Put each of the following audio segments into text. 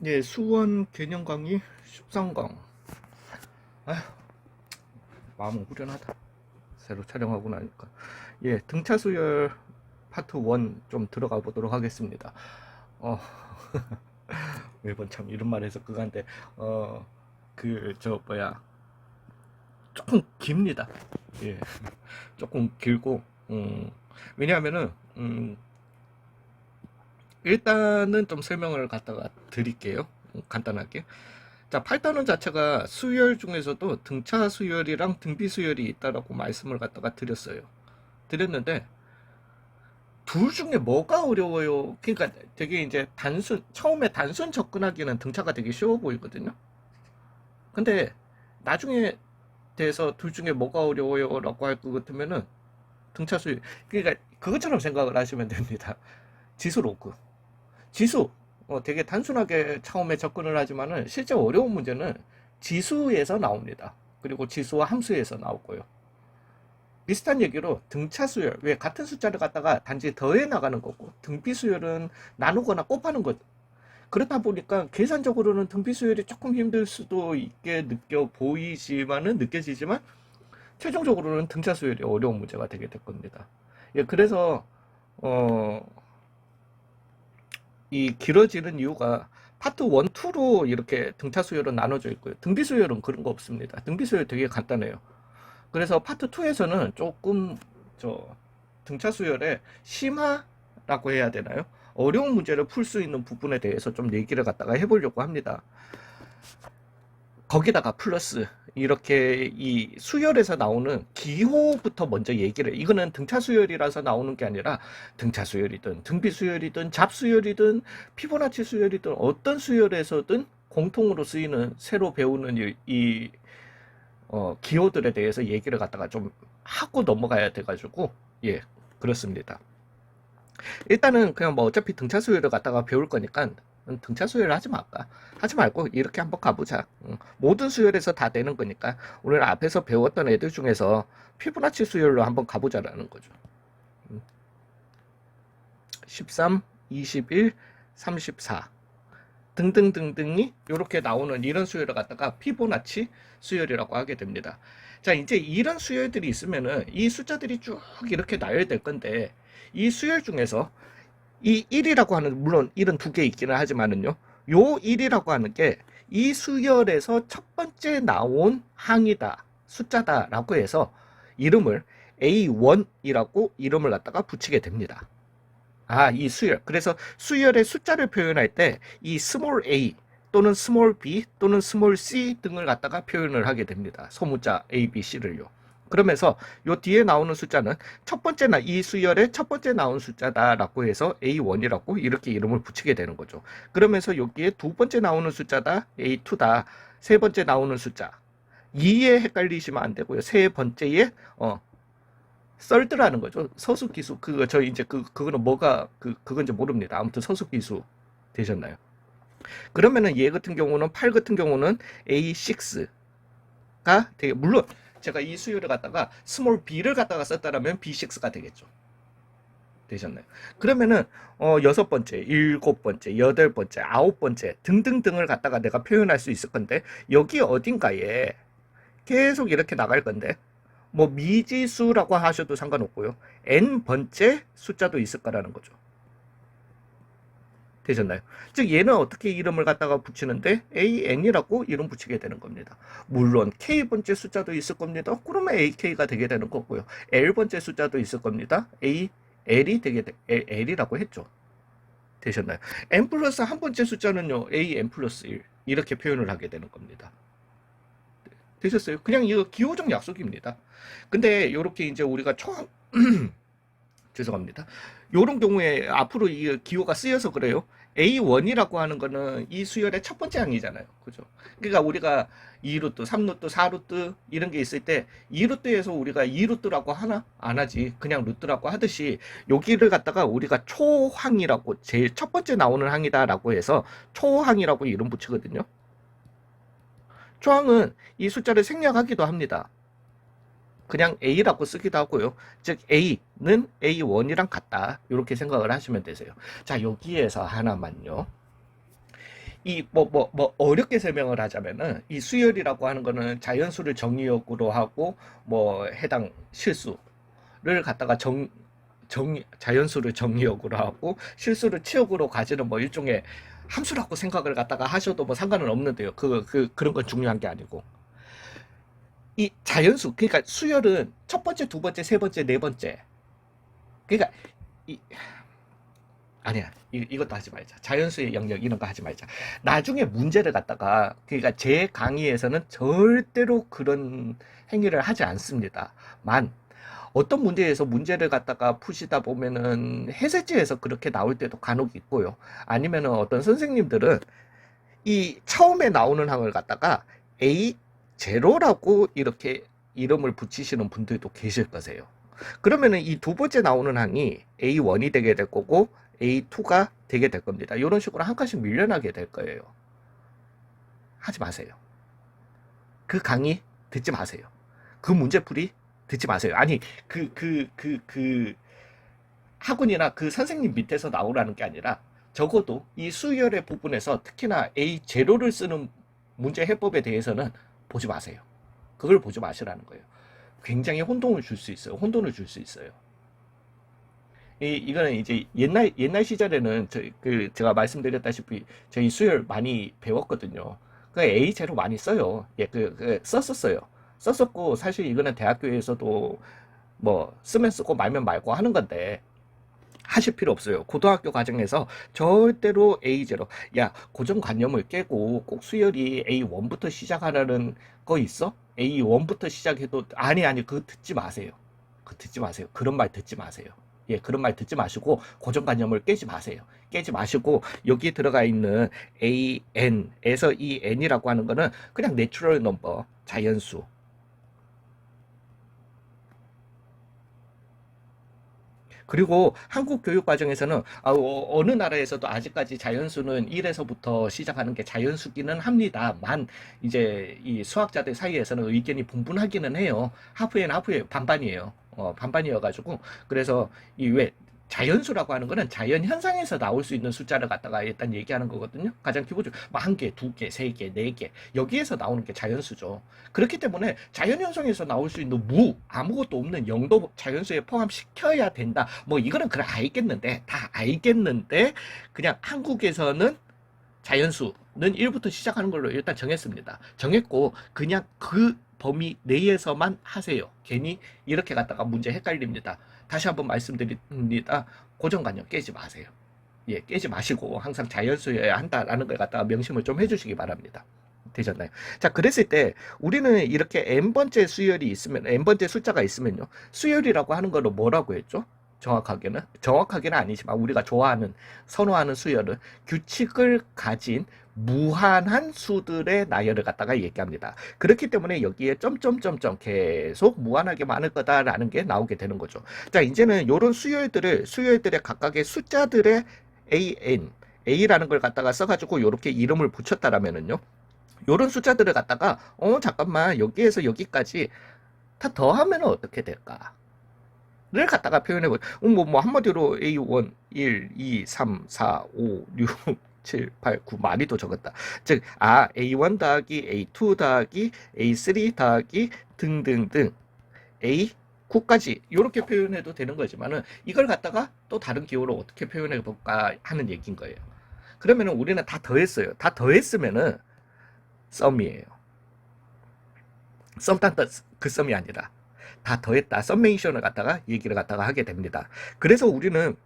예, 수원 개념 강의 13강. 아휴, 마음은 후련하다. 새로 촬영하고 나니까. 예, 등차 수열 파트 1 좀 들어가 보도록 하겠습니다. 어, 매번 참 이런 말 해서 그간데, 조금 깁니다. 예, 조금 길고, 왜냐하면은, 일단은 좀 설명을 갖다가 드릴게요. 간단하게. 자, 8단원 자체가 수열 중에서도 등차 수열이랑 등비 수열이 있다라고 말씀을 갖다가 드렸어요. 드렸는데 둘 중에 뭐가 어려워요? 그러니까 되게 이제 처음에 단순 접근하기는 등차가 되게 쉬워 보이거든요. 근데 나중에 대해서 둘 중에 뭐가 어려워요? 라고 할 것 같으면은 등차 수열. 그러니까 그것처럼 생각을 하시면 됩니다. 지수 로그. 지수. 되게 단순하게 처음에 접근을 하지만은 실제 어려운 문제는 지수에서 나옵니다. 그리고 지수와 함수에서 나오고요. 비슷한 얘기로 등차 수열, 왜 같은 숫자를 갖다가 단지 더해 나가는 거고 등비 수열은 나누거나 곱하는 것. 그렇다 보니까 계산적으로는 등비 수열이 조금 힘들 수도 있게 느껴지지만 최종적으로는 등차 수열이 어려운 문제가 되게 될 겁니다. 예, 그래서 이 길어지는 이유가 파트 1, 2로 이렇게 등차 수열은 나눠져 있고요. 등비 수열은 그런 거 없습니다. 등비 수열 되게 간단해요. 그래서 파트 2에서는 조금 등차 수열의 심화라고 해야 되나요? 어려운 문제를 풀 수 있는 부분에 대해서 좀 얘기를 갖다가 해보려고 합니다. 거기다가 플러스 이렇게 이 수열에서 나오는 기호부터 먼저 얘기를, 이거는 등차 수열이라서 나오는 게 아니라 등차 수열이든 등비 수열이든 잡수열이든 피보나치 수열이든 어떤 수열에서든 공통으로 쓰이는 새로 배우는 기호들에 대해서 얘기를 갖다가 좀 하고 넘어가야 돼가지고, 예, 그렇습니다. 일단은 그냥 뭐 어차피 등차 수열을 갖다가 배울 거니까 등차 수열을 하지 말고 이렇게 한번 가보자. 모든 수열에서 다 되는 거니까 오늘 앞에서 배웠던 애들 중에서 피보나치 수열로 한번 가보자라는 거죠. 13, 21, 34 등등등등이 이렇게 나오는 이런 수열을 갖다가 피보나치 수열이라고 하게 됩니다. 자, 이제 이런 수열들이 있으면은 이 숫자들이 쭉 이렇게 나열될 건데, 이 수열 중에서 이 1이라고 하는, 물론 1은 두 개 있기는 하지만은요, 요 1이라고 하는 게 이 수열에서 첫 번째 나온 항이다, 숫자다라고 해서 이름을 A1이라고 이름을 갖다가 붙이게 됩니다. 이 수열. 그래서 수열의 숫자를 표현할 때 이 스몰 a 또는 스몰 b 또는 스몰 c 등을 갖다가 표현을 하게 됩니다. 소문자 a, b, c를요. 그러면서 요 뒤에 나오는 숫자는 이 수열의 첫 번째 나온 숫자다라고 해서 A1이라고 이렇게 이름을 붙이게 되는 거죠. 그러면서 여기에 두 번째 나오는 숫자다, A2다. 세 번째 나오는 숫자 2에 헷갈리시면 안 되고요. 세 번째에 썰드라는 거죠. 서술기수. 그거는 뭐가 그건지 모릅니다. 아무튼 서술기수 되셨나요? 그러면은 얘 같은 경우는 8 같은 경우는 A6가 되게, 물론 제가 이 수열을 갖다가 스몰 b를 갖다가 썼다라면 B6가 되겠죠. 되셨나요? 그러면은 6번째, 7번째, 8번째, 9번째 등등등을 갖다가 내가 표현할 수 있을 건데, 여기 어딘가에 계속 이렇게 나갈 건데, 뭐 미지수라고 하셔도 상관없고요. n번째 숫자도 있을 거라는 거죠. 되셨나요? 즉 얘는 어떻게 이름을 갖다가 붙이는데 AN이라고 이름 붙이게 되는 겁니다. 물론 K번째 숫자도 있을 겁니다. 그러면 AK가 되게 되는 거고요. L번째 숫자도 있을 겁니다. AL이 L이라고 했죠. 되셨나요? N 플러스 한 번째 숫자는요, AN 플러스 1 이렇게 표현을 하게 되는 겁니다. 되셨어요? 그냥 이거 기호적 약속입니다. 근데 이렇게 이제 우리가 죄송합니다. 이런 경우에 앞으로 이 기호가 쓰여서 그래요. A1이라고 하는 거는 이 수열의 첫 번째 항이잖아요. 그죠? 그러니까 우리가 2루트, 3루트, 4루트 이런 게 있을 때 2루트에서 우리가 2루트라고 하나? 안 하지. 그냥 루트라고 하듯이 여기를 갖다가 우리가 초항이라고, 제일 첫 번째 나오는 항이다라고 해서 초항이라고 이름 붙이거든요. 초항은 이 숫자를 생략하기도 합니다. 그냥 A라고 쓰기도 하고요. 즉 A는 A1이랑 같다, 이렇게 생각을 하시면 되세요. 자, 여기에서 하나만요. 어렵게 설명을 하자면은, 이 수열이라고 하는 거는 자연수를 정의역으로 하고, 해당 실수를 갖다가 자연수를 정의역으로 하고, 실수를 치역으로 가지는 일종의 함수라고 생각을 갖다가 하셔도 상관은 없는데요. 그런 건 중요한 게 아니고. 이 자연수, 그러니까 수열은 첫 번째, 두 번째, 세 번째, 네 번째. 그러니까, 이, 아니야. 이것도 하지 말자. 자연수의 영역 이런 거 하지 말자. 나중에 문제를 갖다가 그러니까 제 강의에서는 절대로 그런 행위를 하지 않습니다. 어떤 문제에서 문제를 갖다가 푸시다 보면은 해설지에서 그렇게 나올 때도 간혹 있고요. 아니면은 어떤 선생님들은 이 처음에 나오는 항을 갖다가 A0라고 이렇게 이름을 붙이시는 분들도 계실 거세요. 그러면은 이 두 번째 나오는 항이 A1이 되게 될 거고 A2가 되게 될 겁니다. 이런 식으로 한 칸씩 밀려나게 될 거예요. 하지 마세요. 그 강의 듣지 마세요. 그 문제풀이 듣지 마세요. 아니, 학원이나 그 선생님 밑에서 나오라는 게 아니라 적어도 이 수열의 부분에서 특히나 A0를 쓰는 문제 해법에 대해서는 보지 마세요. 그걸 보지 마시라는 거예요. 굉장히 혼동을 줄 수 있어요. 혼돈을 줄 수 있어요. 이거는 이제 옛날 시절에는 제가 말씀드렸다시피 저희 수열 많이 배웠거든요. 그 A0 많이 써요. 예, 썼었어요. 썼었고, 사실 이거는 대학교에서도 쓰면 쓰고 말면 말고 하는 건데, 하실 필요 없어요. 고등학교 과정에서 절대로 A0. 야, 고정관념을 깨고 꼭 수열이 A1부터 시작하라는 거 있어? A1부터 시작해도, 아니, 그거 듣지 마세요. 그거 듣지 마세요. 그런 말 듣지 마세요. 예, 그런 말 듣지 마시고, 고정관념을 깨지 마세요. 깨지 마시고, 여기 들어가 있는 AN에서 이 N이라고 하는 거는 그냥 내추럴 넘버, 자연수. 그리고 한국 교육 과정에서는 어느 나라에서도 아직까지 자연수는 1에서부터 시작하는 게 자연수기는 합니다만, 이제 이 수학자들 사이에서는 의견이 분분하기는 해요. 하프엔 하프에 반반이에요. 반반이어가지고, 그래서 이 왜 자연수라고 하는 거는 자연 현상에서 나올 수 있는 숫자를 갖다가 일단 얘기하는 거거든요. 가장 기본적으로 한 개, 두 개, 세 개, 네 개, 여기에서 나오는 게 자연수죠. 그렇기 때문에 자연 현상에서 나올 수 있는 아무것도 없는 영도 자연수에 포함시켜야 된다. 이거는 그래 알겠는데, 다 알겠는데, 그냥 한국에서는 자연수는 1부터 시작하는 걸로 일단 정했습니다. 정했고, 그냥 그 범위 내에서만 하세요. 괜히 이렇게 갖다가 문제 헷갈립니다. 다시 한번 말씀드립니다. 고정관념 깨지 마세요. 예, 깨지 마시고 항상 자연수여야 한다라는 걸 갖다가 명심을 좀 해주시기 바랍니다. 되셨나요? 자, 그랬을 때 우리는 이렇게 n번째 수열이 있으면, n번째 숫자가 있으면요, 수열이라고 하는 거는 뭐라고 했죠? 정확하게는 아니지만 우리가 좋아하는, 선호하는 수열은 규칙을 가진 무한한 수들의 나열을 갖다가 얘기합니다. 그렇기 때문에 여기에 점점점점 계속 무한하게 많을 거다라는 게 나오게 되는 거죠. 자, 이제는 이런 수열들의 각각의 숫자들의 A라는 걸 갖다가 써가지고 이렇게 이름을 붙였다라면은요, 요런 숫자들을 갖다가 잠깐만, 여기에서 여기까지 다 더하면 어떻게 될까? 를 갖다가 표현해보. 한마디로 A1, 1, 2, 3, 4, 5, 6, 7, 8, 9 많이 더 적었다. 즉, A1 더하기 A2 더하기 A3 더하기 등등등 A9까지 이렇게 표현해도 되는 거지만은, 이걸 갖다가 또 다른 기호로 어떻게 표현해 볼까 하는 얘기인 거예요. 그러면은 우리는 다 더했어요. 다 더했으면은 썸이에요. 썸 딴 그 썸이 아니라 다 더했다. 썸메이션을 갖다가 얘기를 갖다가 하게 됩니다. 그래서 우리는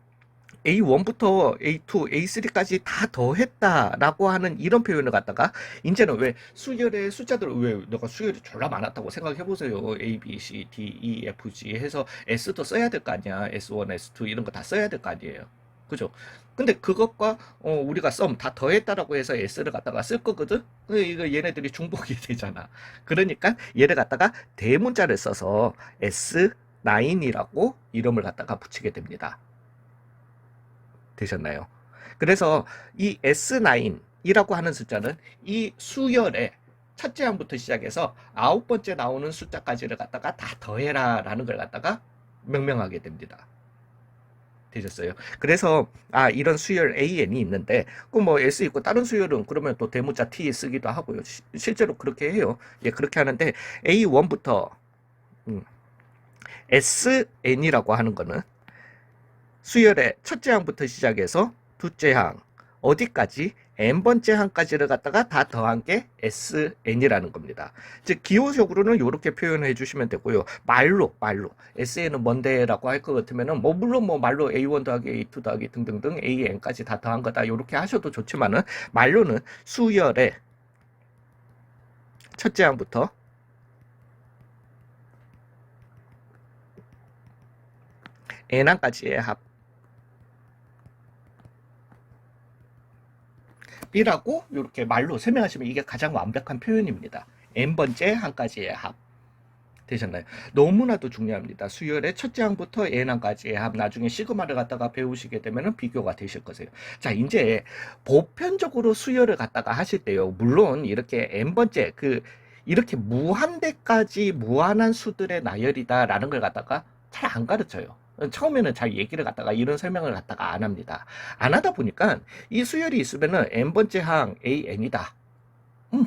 A1부터 A2, A3까지 다 더했다라고 하는 이런 표현을 갖다가, 이제는 왜 수열의 숫자들, 왜 내가 수열이 졸라 많았다고 생각해 보세요. A, B, C, D, E, F, G 해서 S도 써야 될 거 아니야. S1, S2 이런 거 다 써야 될 거 아니에요. 그죠? 근데 그것과 우리가 썸 다 더했다라고 해서 S를 갖다가 쓸 거거든. 이거 얘네들이 중복이 되잖아. 그러니까 얘를 갖다가 대문자를 써서 S9이라고 이름을 갖다가 붙이게 됩니다. 되셨나요? 그래서 이 S9이라고 하는 숫자는 이 수열의 첫째 항부터 시작해서 9번째 나오는 숫자까지를 갖다가 다 더해라 라는 걸 갖다가 명명하게 됩니다. 되셨어요. 그래서 이런 수열 AN이 있는데 그 뭐 S 있고 다른 수열은 그러면 또 대문자 T 쓰기도 하고요. 실제로 그렇게 해요. 예, 그렇게 하는데 A1부터 SN이라고 하는 거는 수열의 첫째 항부터 시작해서 둘째 항 어디까지 n번째 항까지를 갖다가 다 더한 게 SN이라는 겁니다. 즉 기호적으로는 이렇게 표현해 주시면 되고요. 말로 SN은 뭔데라고 할 것 같으면은 뭐 물론 뭐 말로 A1 더하기 A2 더하기 등등등 AN까지 다 더한 거다 이렇게 하셔도 좋지만은 말로는 수열의 첫째 항부터 n항까지의 합 B라고 이렇게 말로 설명하시면 이게 가장 완벽한 표현입니다. n번째 항까지의 합. 되셨나요? 너무나도 중요합니다. 수열의 첫째 항부터 n항까지의 합. 나중에 시그마를 갖다가 배우시게 되면 비교가 되실 거세요. 자, 이제 보편적으로 수열을 갖다가 하실 때요. 물론 이렇게 n번째 이렇게 무한대까지 무한한 수들의 나열이다라는 걸 갖다가 잘 안 가르쳐요. 처음에는 잘 얘기를 갖다가 이런 설명을 갖다가 안 합니다. 안 하다 보니까 이 수열이 있으면은 n번째 항 AN이다.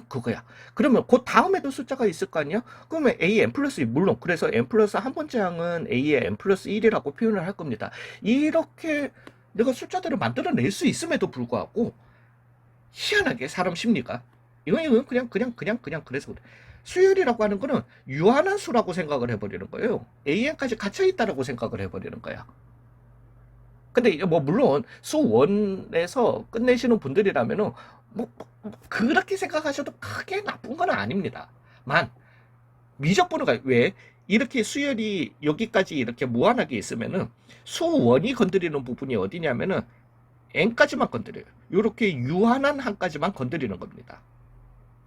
그거야. 그러면 그 다음에도 숫자가 있을 거 아니야? 그러면 AN 플러스 1, 물론 그래서 N 플러스 한 번째 항은 A의 N 플러스 1이라고 표현을 할 겁니다. 이렇게 내가 숫자들을 만들어낼 수 있음에도 불구하고 희한하게 사람 심리가 이건 그냥 그래서 그래. 수열이라고 하는 거는 유한한 수라고 생각을 해버리는 거예요. AN까지 갇혀 있다라고 생각을 해버리는 거야. 근데 뭐 물론 수원에서 끝내시는 분들이라면은 뭐 그렇게 생각하셔도 크게 나쁜 건 아닙니다. 만 미적분호가 왜 이렇게 수열이 여기까지 이렇게 무한하게 있으면은 수원이 건드리는 부분이 어디냐면은 n까지만 건드려요. 이렇게 유한한 한까지만 건드리는 겁니다.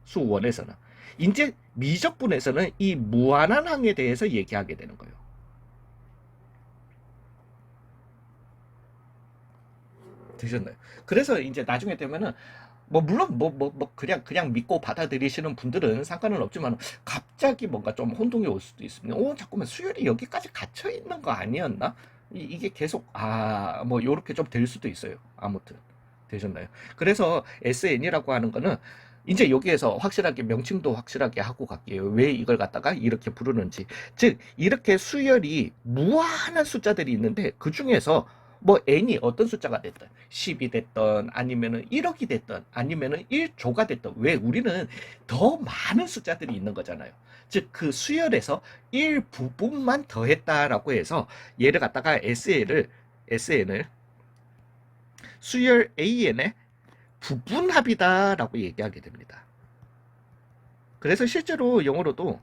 수원에서는 이제 미적분에서는 이 무한한 항에 대해서 얘기하게 되는 거예요. 되셨나요? 그래서 이제 나중에 되면은 뭐 물론 그냥 믿고 받아들이시는 분들은 상관은 없지만 갑자기 뭔가 좀 혼동이 올 수도 있습니다. 잠깐만 수열이 여기까지 갇혀 있는 거 아니었나? 이게 계속 뭐 요렇게 좀 될 수도 있어요. 아무튼 되셨나요? 그래서 SN이라고 하는 거는 이제 여기에서 확실하게 명칭도 확실하게 하고 갈게요. 왜 이걸 갖다가 이렇게 부르는지. 즉 이렇게 수열이 무한한 숫자들이 있는데 그 중에서 뭐 n이 어떤 숫자가 됐든 10이 됐든 아니면은 1억이 됐든 아니면은 1조가 됐든 왜 우리는 더 많은 숫자들이 있는 거잖아요. 즉 그 수열에서 일부분만 더했다라고 해서 얘를 갖다가 SN을 수열 AN의 부분합이다라고 얘기하게 됩니다. 그래서 실제로 영어로도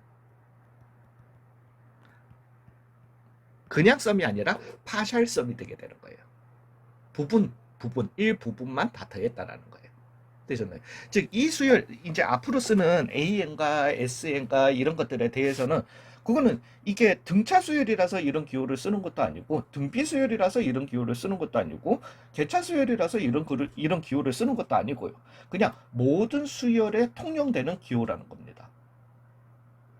그냥 썸이 아니라 파셜 썸이 되게 되는 거예요. 일부분만 다 더했다라는 거예요. 되셨나요? 즉, 이 수열, 이제 앞으로 쓰는 AN과 SN과 이런 것들에 대해서는 그거는 이게 등차 수열이라서 이런 기호를 쓰는 것도 아니고 등비 수열이라서 이런 기호를 쓰는 것도 아니고 개차 수열이라서 이런 기호를 쓰는 것도 아니고요. 그냥 모든 수열에 통용되는 기호라는 겁니다.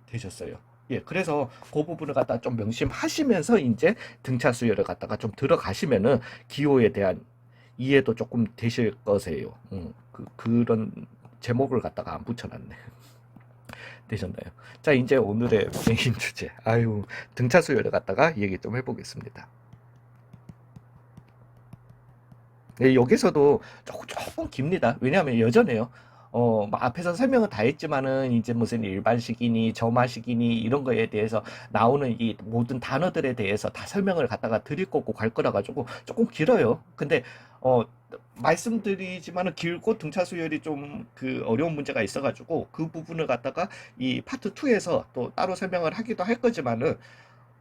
되셨어요? 예, 그래서 그 부분을 갖다 좀 명심하시면서 이제 등차 수열을 갖다가 좀 들어가시면은 기호에 대한 이해도 조금 되실 거세요. 그런 제목을 갖다가 안 붙여놨네. 되셨나요? 자, 이제 오늘의 메인 주제. 등차 수열을 갖다가 얘기 좀 해보겠습니다. 네, 여기서도 조금 깁니다. 왜냐하면 여전해요. 앞에서 설명은 다 했지만은 이제 무슨 일반식이니 점화식이니 이런 거에 대해서 나오는 이 모든 단어들에 대해서 다 설명을 갖다가 드릴 거고 갈 거라 가지고 조금 길어요. 근데 말씀드리지만은 길고 등차 수열이 좀 그 어려운 문제가 있어가지고 그 부분을 갖다가 이 파트 2에서 또 따로 설명을 하기도 할 거지만은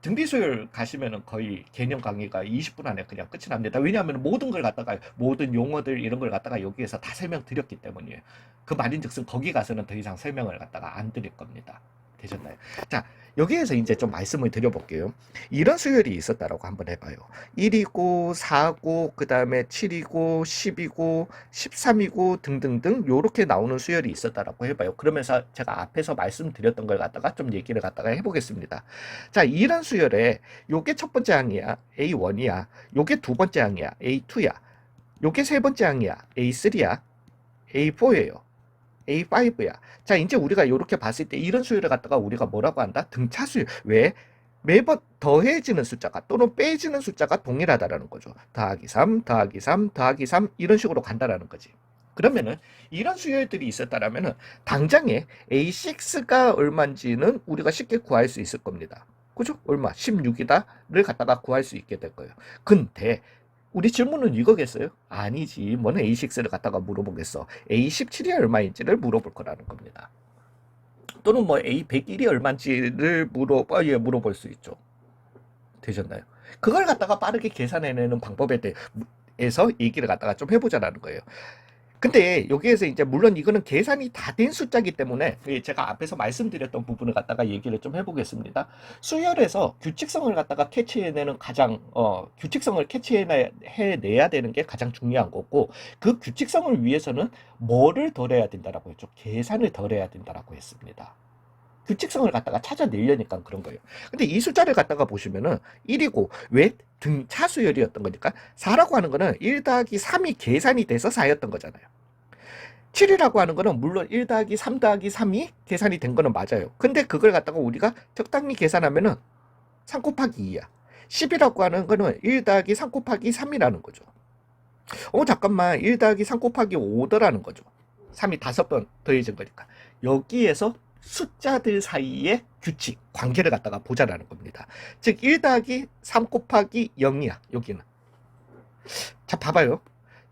등비수열 가시면은 거의 개념 강의가 20분 안에 그냥 끝이 납니다. 왜냐하면 모든 걸 갖다가 모든 용어들 이런 걸 갖다가 여기에서 다 설명드렸기 때문이에요. 그 말인즉슨 거기 가서는 더 이상 설명을 갖다가 안 드릴 겁니다. 되셨나요? 자, 여기에서 이제 좀 말씀을 드려볼게요. 이런 수열이 있었다라고 한번 해봐요. 1이고 4고 그 다음에 7이고 10이고 13이고 등등등 요렇게 나오는 수열이 있었다라고 해봐요. 그러면서 제가 앞에서 말씀드렸던 걸 갖다가 좀 얘기를 갖다가 해보겠습니다. 자, 이런 수열에 요게 첫 번째 항이야 A1이야. 요게 두 번째 항이야 A2야. 요게 세 번째 항이야 A3야. A4예요. A5야. 자, 이제 우리가 이렇게 봤을 때 이런 수열을 갖다가 우리가 뭐라고 한다? 등차 수열. 왜? 매번 더해지는 숫자가 또는 빼지는 숫자가 동일하다라는 거죠. 더하기 3, 더하기 3, 더하기 3 이런 식으로 간다라는 거지. 그러면은 이런 수열들이 있었다라면은 당장에 A6가 얼마인지는 우리가 쉽게 구할 수 있을 겁니다. 그죠? 얼마? 16이다를 갖다가 구할 수 있게 될 거예요. 근데 우리 질문은 이거겠어요? 아니지. 뭐는 A6를 갖다가 물어보겠어. A17이 얼마인지를 물어볼 거라는 겁니다. 또는 뭐 A101이 얼마인지를 물어볼 수 있죠. 되셨나요? 그걸 갖다가 빠르게 계산해내는 방법에 대해서 얘기를 갖다가 좀 해보자라는 거예요. 근데 여기에서 이제 물론 이거는 계산이 다 된 숫자이기 때문에 제가 앞에서 말씀드렸던 부분을 갖다가 얘기를 좀 해보겠습니다. 수열에서 규칙성을 갖다가 캐치해내는 규칙성을 캐치해내야 되는 게 가장 중요한 거고, 그 규칙성을 위해서는 뭐를 덜해야 된다라고 했죠? 계산을 덜해야 된다라고 했습니다. 규칙성을 갖다가 찾아내려니까 그런 거예요. 근데 이 숫자를 갖다가 보시면은 1이고 왜 등차 수열이었던 거니까 4라고 하는 거는 1 더하기 3이 계산이 돼서 4였던 거잖아요. 7이라고 하는 거는 물론 1 더하기 3 더하기 3이 계산이 된 거는 맞아요. 근데 그걸 갖다가 우리가 적당히 계산하면은 3 곱하기 2야. 10이라고 하는 거는 1 더하기 3 곱하기 3이라는 거죠. 잠깐만 1 더하기 3 곱하기 5더라는 거죠. 3이 5번 더해진 거니까. 여기에서 숫자들 사이의 규칙, 관계를 갖다가 보자라는 겁니다. 즉 1 더하기 3 곱하기 0이야. 여기는. 자, 봐봐요.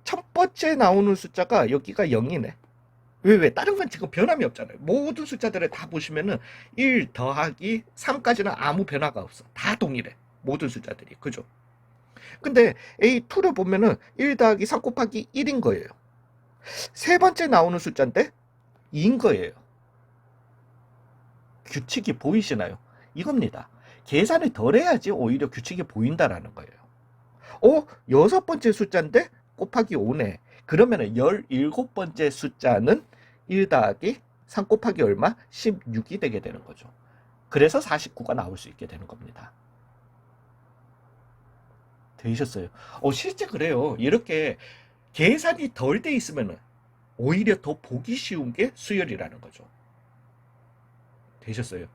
첫 번째 나오는 숫자가 여기가 0이네. 왜? 다른 건 지금 변함이 없잖아요. 모든 숫자들을 다 보시면은 1 더하기 3까지는 아무 변화가 없어. 다 동일해. 모든 숫자들이. 그죠? 근데 A2를 보면은 1 더하기 3 곱하기 1인 거예요. 세 번째 나오는 숫자인데 2인 거예요. 규칙이 보이시나요? 이겁니다. 계산을 덜 해야지 오히려 규칙이 보인다라는 거예요. 여섯 번째 숫자인데 곱하기 5네. 그러면은 17번째 숫자는 1 더하기 3 곱하기 얼마? 16이 되게 되는 거죠. 그래서 49가 나올 수 있게 되는 겁니다. 되셨어요? 실제 그래요. 이렇게 계산이 덜 돼 있으면은 오히려 더 보기 쉬운 게 수열이라는 거죠. 되셨어요?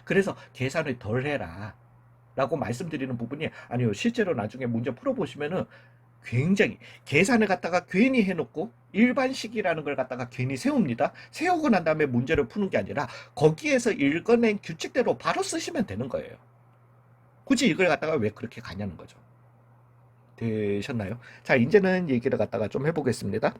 그래서 계산을 덜 해라 라고 말씀드리는 부분이 아니요. 실제로 나중에 문제 풀어보시면은 굉장히 계산을 갖다가 괜히 해놓고 일반식이라는 걸 갖다가 괜히 세웁니다. 세우고 난 다음에 문제를 푸는 게 아니라 거기에서 읽어낸 규칙대로 바로 쓰시면 되는 거예요. 굳이 이걸 갖다가 왜 그렇게 가냐는 거죠. 되셨나요? 자, 이제는 얘기를 갖다가 좀 해보겠습니다.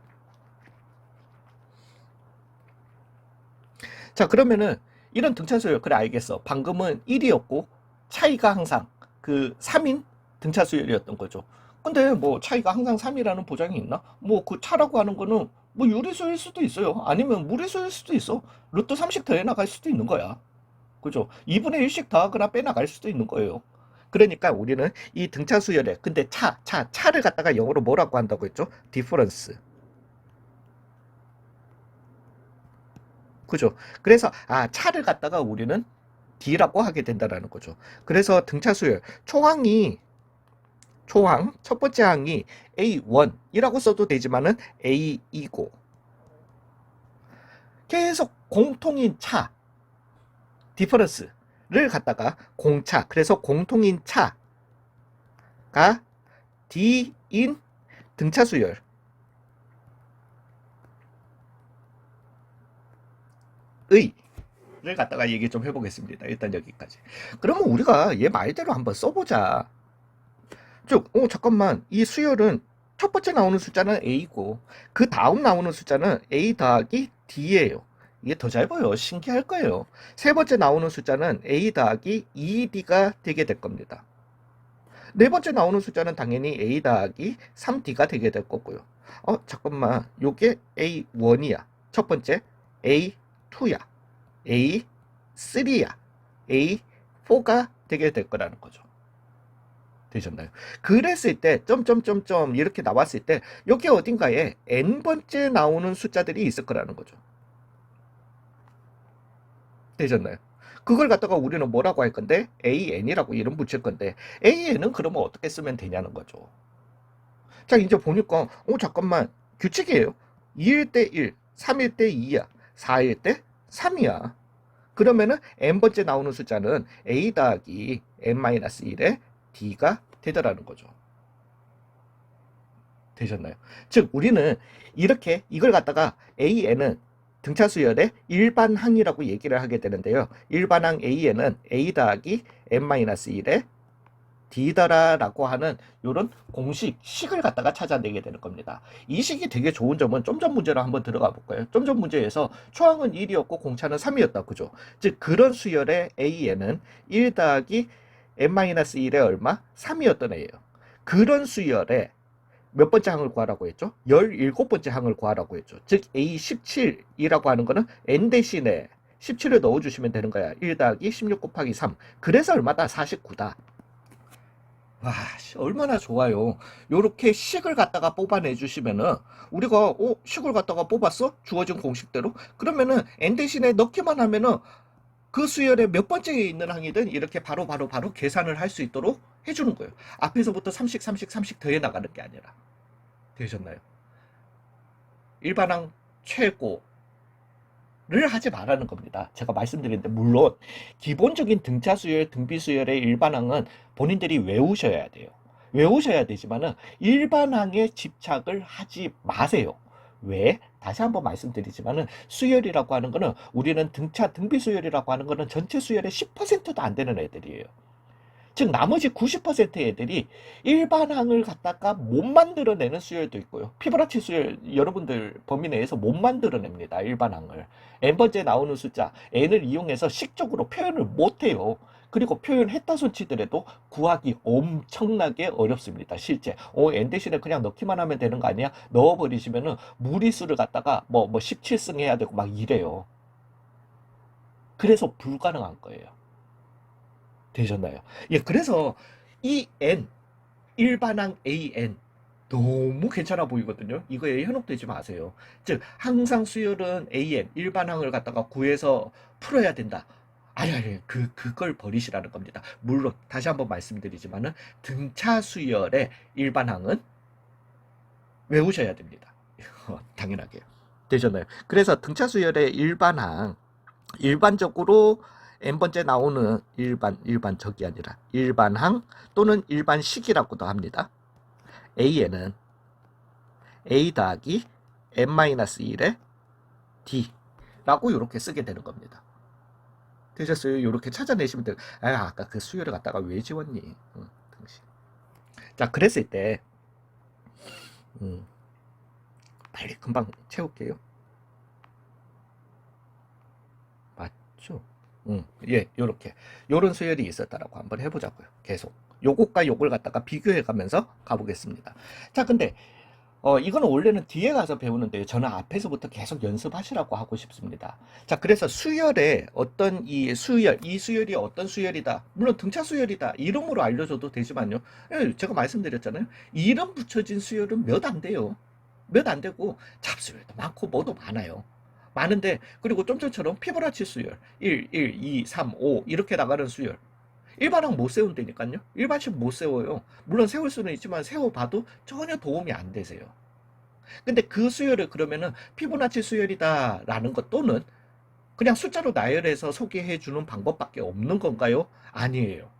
자, 그러면은 이런 등차수열, 그래 알겠어. 방금은 1이었고 차이가 항상 그 3인 등차수열이었던 거죠. 근데 뭐 차이가 항상 3이라는 보장이 있나? 뭐 그 차라고 하는 거는 뭐 유리수일 수도 있어요. 아니면 무리수일 수도 있어. 루트 3씩 더해 나갈 수도 있는 거야. 그죠? 2분의 1씩 더하거나 빼나갈 수도 있는 거예요. 그러니까 우리는 이 등차수열에 근데 차를 갖다가 영어로 뭐라고 한다고 했죠? 디퍼런스. 그죠? 그래서 차를 갖다가 우리는 D라고 하게 된다라는 거죠. 그래서 등차수열 초항 첫 번째 항이 A1이라고 써도 되지만은 A2고 계속 공통인 차 디퍼런스를 갖다가 공차, 그래서 공통인 차가 D인 등차수열 를 갖다가 얘기 좀 해보겠습니다. 일단 여기까지. 그러면 우리가 얘 말대로 한번 써보자. 즉, 잠깐만. 이 수열은 첫 번째 나오는 숫자는 A고 그 다음 나오는 숫자는 A 더하기 D예요. 이게 더 잘 보여. 신기할 거예요. 세 번째 나오는 숫자는 A 더하기 2D가 되게 될 겁니다. 네 번째 나오는 숫자는 당연히 A 더하기 3D가 되게 될 거고요. 잠깐만. 요게 A1이야. 첫 번째 A2야. A A3야. A4가 되게 될 거라는 거죠. 되셨나요? 그랬을 때 점점점점 이렇게 나왔을 때 여기 어딘가에 n번째 나오는 숫자들이 있을 거라는 거죠. 되셨나요? 그걸 갖다가 우리는 뭐라고 할 건데 AN이라고 이름 붙일 건데 AN은 그러면 어떻게 쓰면 되냐는 거죠. 자, 이제 보니까 잠깐만, 규칙이에요. 2일 때 1, 3일 때 2야, 4일 때 3이야. 그러면은 n번째 나오는 숫자는 a 더하기 n-1의 d가 되더라는 거죠. 되셨나요? 즉 우리는 이렇게 이걸 갖다가 an은 등차 수열의 일반항이라고 얘기를 하게 되는데요. 일반항 an은 a 더하기 n-1의 d더라라고 하는 이런 식을 갖다가 찾아내게 되는 겁니다. 이 식이 되게 좋은 점은 좀 전 문제로 한번 들어가 볼까요? 좀 전 문제에서 초항은 1이었고 공차는 3이었다. 그죠? 즉 그런 수열의 an은 1 더하기 n-1의 얼마? 3이었던 애예요. 그런 수열의 몇 번째 항을 구하라고 했죠? 17번째 항을 구하라고 했죠. 즉 A17이라고 하는 거는 n 대신에 17을 넣어주시면 되는 거야. 1 더하기 16 곱하기 3. 그래서 얼마다? 49다. 와, 얼마나 좋아요. 요렇게 식을 갖다가 뽑아내 주시면은 우리가 식을 갖다가 뽑았어? 주어진 공식대로? 그러면은 n 대신에 넣기만 하면은 그 수열의 몇 번째에 있는 항이든 이렇게 바로 계산을 할 수 있도록 해주는 거예요. 앞에서부터 30 더해 나가는 게 아니라. 되셨나요? 일반항 최고 를 하지 말라는 겁니다. 제가 말씀드렸는데 물론 기본적인 등차 수열, 등비 수열의 일반항은 본인들이 외우셔야 돼요. 외우셔야 되지만은 일반항에 집착을 하지 마세요. 왜? 다시 한번 말씀드리지만은 수열이라고 하는 거는 우리는 등차, 등비 수열이라고 하는 거는 전체 수열의 10%도 안 되는 애들이에요. 즉 나머지 90% 애들이 일반항을 갖다가 못 만들어내는 수열도 있고요. 피보나치 수열 여러분들 범위 내에서 못 만들어냅니다. 일반항을. n번째 나오는 숫자 n을 이용해서 식적으로 표현을 못해요. 그리고 표현했다 손치더라도 구하기 엄청나게 어렵습니다. 실제 n 대신에 그냥 넣기만 하면 되는 거 아니야? 넣어버리시면은 무리수를 갖다가 뭐 17승 해야 되고 막 이래요. 그래서 불가능한 거예요. 되셨나요? 예, 그래서 이 n 일반항 an 너무 괜찮아 보이거든요. 이거에 현혹되지 마세요. 즉 항상 수열은 an 일반항을 갖다가 구해서 풀어야 된다. 아니 그걸 버리시라는 겁니다. 물론 다시 한번 말씀드리지만은 등차 수열의 일반항은 외우셔야 됩니다. 당연하게 되셨나요? 그래서 등차 수열의 일반항 일반적으로 n번째 나오는 일반적이 아니라 일반항 또는 일반식이라고도 합니다. an은 a 더하기 n-1의 d라고 이렇게 쓰게 되는 겁니다. 되셨어요? 이렇게 찾아내시면 돼요. 아까 그 수열을 갖다가 왜 지웠니? 당신. 자, 그랬을 때 빨리 금방 채울게요. 맞죠? 예, 요렇게 요런 수열이 있었다라고 한번 해보자고요. 계속 요것과 요걸 갖다가 비교해 가면서 가보겠습니다. 자, 근데 이거는 원래는 뒤에 가서 배우는데요. 저는 앞에서부터 계속 연습하시라고 하고 싶습니다. 자, 그래서 수열의 어떤 이 수열이 어떤 수열이다. 물론 등차 수열이다. 이름으로 알려줘도 되지만요. 예, 제가 말씀드렸잖아요. 이름 붙여진 수열은 몇 안 돼요. 몇 안 되고 잡수열도 많고 뭐도 많아요. 많은데 그리고 좀 전처럼 피보나치 수열 1, 2, 3, 5 이렇게 나가는 수열 일반항 못 세운다니까요. 일반식 못 세워요. 물론 세울 수는 있지만 세워봐도 전혀 도움이 안 되세요. 근데 그 수열을 그러면은 피보나치 수열이다 라는 것 또는 그냥 숫자로 나열해서 소개해 주는 방법밖에 없는 건가요? 아니에요.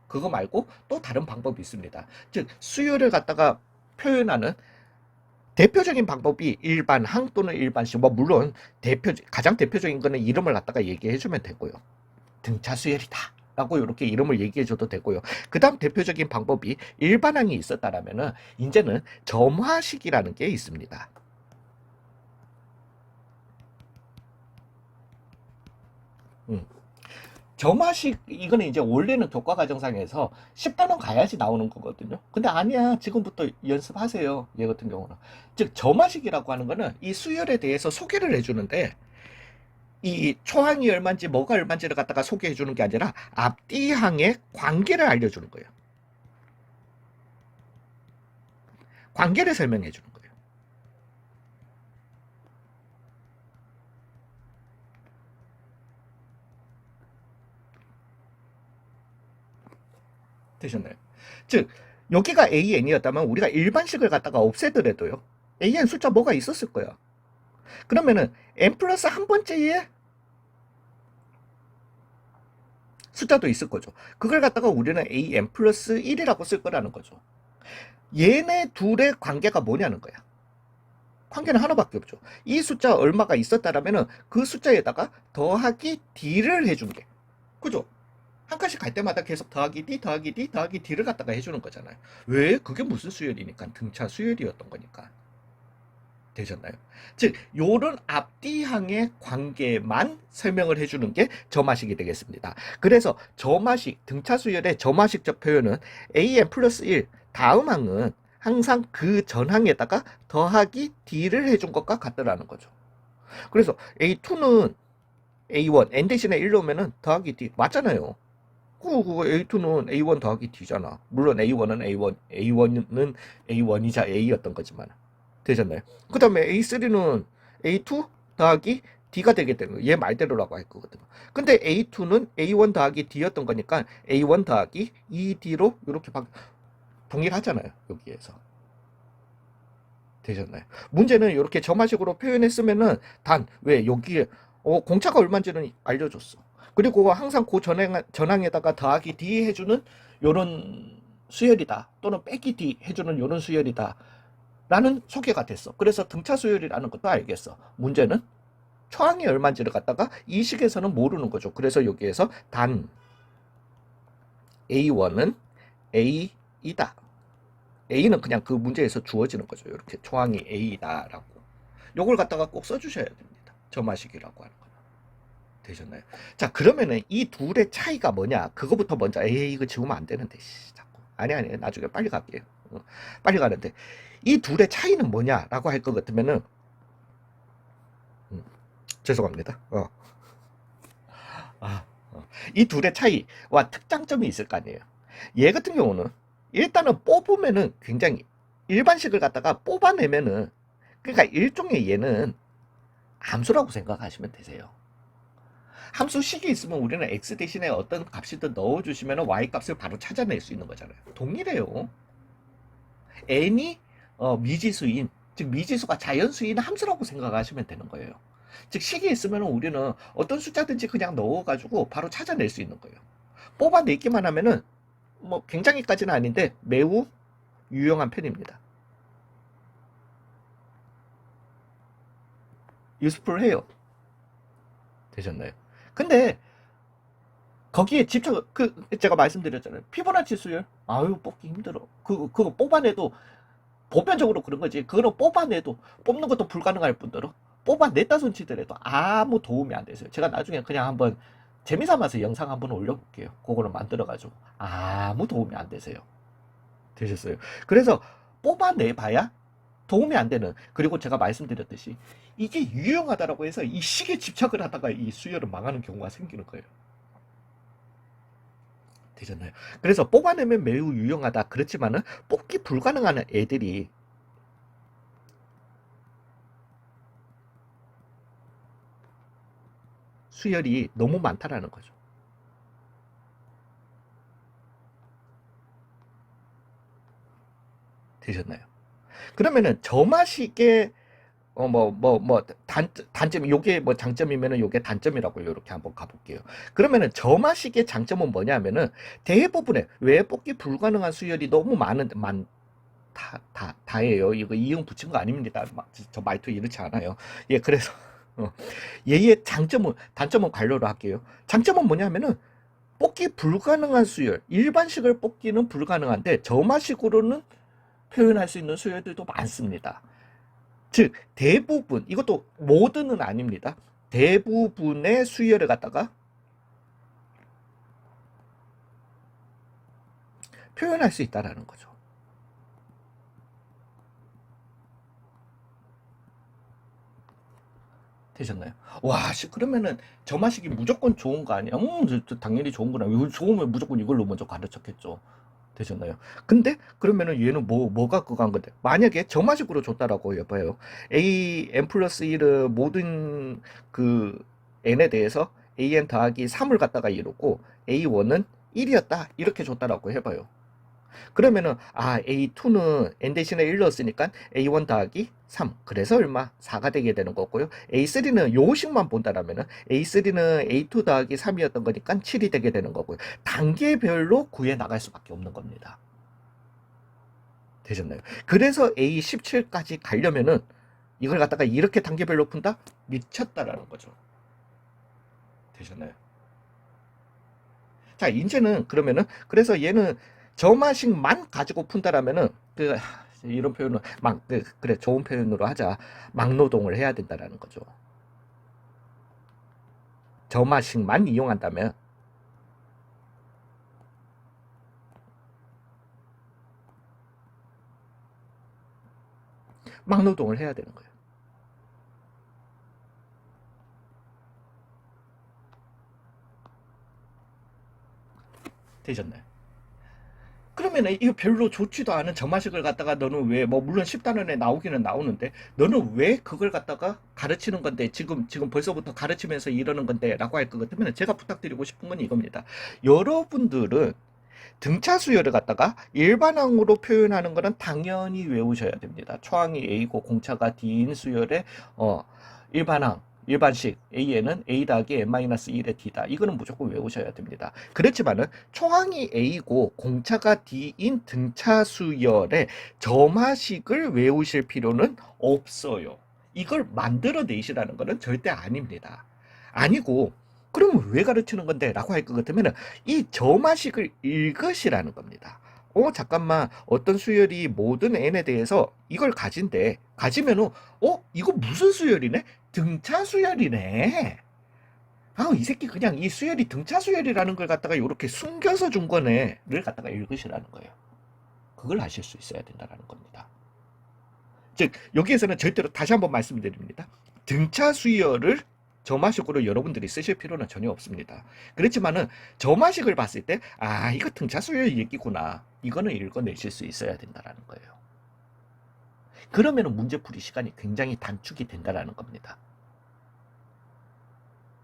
그거 말고 또 다른 방법이 있습니다. 즉 수열을 갖다가 표현하는 대표적인 방법이 일반항 또는 일반식. 뭐 물론 가장 대표적인 거는 이름을 갖다가 얘기해 주면 되고요. 등차 수열이다 라고 이렇게 이름을 얘기해 줘도 되고요. 그 다음 대표적인 방법이 일반항이 있었다라면은 이제는 점화식이라는 게 있습니다. 점화식 이거는 이제 원래는 교과과정상에서 10단원 가야지 나오는 거거든요. 근데 아니야, 지금부터 연습하세요. 얘 같은 경우는 즉 점화식이라고 하는 거는 이 수열에 대해서 소개를 해주는데 이 초항이 얼마인지 뭐가 얼마인지를 갖다가 소개해 주는 게 아니라 앞뒤항의 관계를 알려주는 거예요. 관계를 설명해 주는 거예요. 되셨나요? 즉 여기가 AN이었다면 우리가 일반식을 갖다가 없애더라도요. AN 숫자 뭐가 있었을 거야. 그러면은 N 플러스 한 번째에 숫자도 있을 거죠. 그걸 갖다가 우리는 AN 플러스 1이라고 쓸 거라는 거죠. 얘네 둘의 관계가 뭐냐는 거야. 관계는 하나밖에 없죠. 이 숫자 얼마가 있었다라면은 그 숫자에다가 더하기 D를 해준 게. 그죠? 한 칸씩 갈 때마다 계속 더하기 D, 더하기 D, 더하기 D를 갖다가 해주는 거잖아요. 왜? 그게 무슨 수열이니까? 등차 수열이었던 거니까. 되셨나요? 즉, 요런 앞뒤항의 관계만 설명을 해주는 게 점화식이 되겠습니다. 그래서 점화식, 등차 수열의 점화식적 표현은 AN 플러스 1, 다음 항은 항상 그 전항에다가 더하기 D를 해준 것과 같더라는 거죠. 그래서 A2는 A1, N 대신에 1 넣으면 더하기 D. 맞잖아요. 그거 A2는 A1 더하기 D잖아. 물론 A1은 A1, A1은 A1이자 A였던 거지만. 되셨나요? 그 다음에 A3는 A2 더하기 D가 되게 되는 거예요. 얘 말대로라고 할 거거든요. 근데 A2는 A1 더하기 D였던 거니까 A1 더하기 2D로 이렇게 동일하잖아요. 여기에서. 되셨나요? 문제는 이렇게 점화식으로 표현했으면은 왜 여기에 공차가 얼마인지는 알려줬어. 그리고 항상 그 전항에다가 더하기 D 해주는 요런 수열이다. 또는 빼기 D 해주는 요런 수열이다. 라는 소개가 됐어. 그래서 등차 수열이라는 것도 알겠어. 문제는 초항이 얼마인지를 갖다가 이 식에서는 모르는 거죠. 그래서 여기에서 단 A1은 A이다. A는 그냥 그 문제에서 주어지는 거죠. 이렇게 초항이 A다라고. 요걸 갖다가 꼭 써주셔야 됩니다. 점화식이라고 하는 거는. 되셨나요? 자, 그러면은 이 둘의 차이가 뭐냐? 그거부터 먼저, 이거 지우면 안 되는데, 자꾸. 아니, 나중에 빨리 갈게요. 빨리 가는데. 이 둘의 차이는 뭐냐라고 할 것 같으면은, 죄송합니다. 이 둘의 차이와 특장점이 있을 거 아니에요. 얘 같은 경우는 일단은 뽑으면은 굉장히 일반식을 갖다가 뽑아내면은 그러니까 일종의 얘는 함수라고 생각하시면 되세요. 함수식이 있으면 우리는 x 대신에 어떤 값이든 넣어주시면 y 값을 바로 찾아낼 수 있는 거잖아요. 동일해요. n이 미지수인, 즉 미지수가 자연수인 함수라고 생각하시면 되는 거예요. 즉 식이 있으면 우리는 어떤 숫자든지 그냥 넣어가지고 바로 찾아낼 수 있는 거예요. 뽑아내기만 하면은 뭐 굉장히까지는 아닌데 매우 유용한 편입니다. 유스풀해요. 되셨나요? 근데 거기에 집착, 제가 말씀드렸잖아요. 피보나치 수열, 아유 뽑기 힘들어. 그거 뽑아내도 보편적으로 그런 거지. 그거는 뽑아내도 뽑는 것도 불가능할 뿐더러 뽑아냈다 손치더라도 아무 도움이 안 되세요. 제가 나중에 그냥 한번 재미삼아서 영상 한번 올려볼게요. 그거를 만들어가지고 아무 도움이 안 되세요. 되셨어요. 그래서 뽑아내봐야 도움이 안 되는. 그리고 제가 말씀드렸듯이 이게 유용하다라고 해서 이 식에 집착을 하다가 이 수열을 망하는 경우가 생기는 거예요. 되셨나요? 그래서 뽑아내면 매우 유용하다. 그렇지만은 뽑기 불가능한 애들이 수열이 너무 많다라는 거죠. 되셨나요? 그러면은 점화식의 단점, 요게 뭐 장점이면은 요게 단점이라고 이렇게 한번 가볼게요. 그러면은 점화식의 장점은 뭐냐면은 대부분의 왜 뽑기 불가능한 수열이 너무 다예요. 이거 이응 붙인 거 아닙니다. 저 말투 이렇지 않아요. 예, 그래서 얘의 단점은 관료로 할게요. 장점은 뭐냐면은 뽑기 불가능한 수열, 일반식을 뽑기는 불가능한데 점화식으로는 표현할 수 있는 수열들도 많습니다. 즉 대부분, 이것도 모든은 아닙니다. 대부분의 수열을 갖다가 표현할 수 있다라는 거죠. 되셨나요? 와, 그러면은 점화식이 무조건 좋은 거 아니야? 당연히 좋은 거라. 이거 좋으면 무조건 이걸로 먼저 가르쳤겠죠. 되셨나요? 근데 그러면은 얘는 뭐가 그거 한 건데? 만약에 점화식으로 줬다라고 해봐요. n 플러스 1은 모든 그 n에 대해서 an 더하기 3을 갖다가 이루고 a1은 1이었다. 이렇게 줬다라고 해봐요. 그러면은 A2는 n 대신에 1 넣었으니까 A1 더하기 3 그래서 얼마? 4가 되게 되는 거고요. A3는 요식만 본다라면은 A3는 A2 더하기 3이었던 거니까 7이 되게 되는 거고요. 단계별로 구해 나갈 수밖에 없는 겁니다. 되셨나요? 그래서 A17까지 가려면은 이걸 갖다가 이렇게 단계별로 푼다? 미쳤다라는 거죠. 되셨나요? 자, 이제는 그러면은 그래서 얘는 점화식만 가지고 푼다라면은 이런 표현은 그래 좋은 표현으로 하자. 막노동을 해야 된다라는 거죠. 점화식만 이용한다면 막노동을 해야 되는 거예요. 되셨나요? 그러면 이거 별로 좋지도 않은 점화식을 갖다가 너는 왜 뭐 물론 10단원에 나오기는 나오는데 너는 왜 그걸 갖다가 가르치는 건데 지금 벌써부터 가르치면서 이러는 건데라고 할 것 같으면 제가 부탁드리고 싶은 건 이겁니다. 여러분들은 등차 수열을 갖다가 일반항으로 표현하는 거는 당연히 외우셔야 됩니다. 초항이 A고 공차가 D인 수열의 일반항 일반식 A에는 A 더하기 n-1의 D다. 이거는 무조건 외우셔야 됩니다. 그렇지만은 초항이 A고 공차가 D인 등차 수열의 점화식을 외우실 필요는 없어요. 이걸 만들어내시라는 거는 절대 아닙니다. 아니고 그러면 왜 가르치는 건데? 라고 할 것 같으면 이 점화식을 읽으시라는 겁니다. 잠깐만. 어떤 수열이 모든 n에 대해서 이걸 가지면은, 이거 무슨 수열이네? 등차 수열이네. 이 새끼 그냥 이 수열이 등차 수열이라는 걸 갖다가 이렇게 숨겨서 준 거네.를 갖다가 읽으시라는 거예요. 그걸 아실 수 있어야 된다는 겁니다. 즉, 여기에서는 절대로 다시 한번 말씀드립니다. 등차 수열을 점화식으로 여러분들이 쓰실 필요는 전혀 없습니다. 그렇지만은 점화식을 봤을 때 이거 등차 수열 얘기구나. 이거는 읽어내실 수 있어야 된다는 거예요. 그러면은 문제풀이 시간이 굉장히 단축이 된다는 겁니다.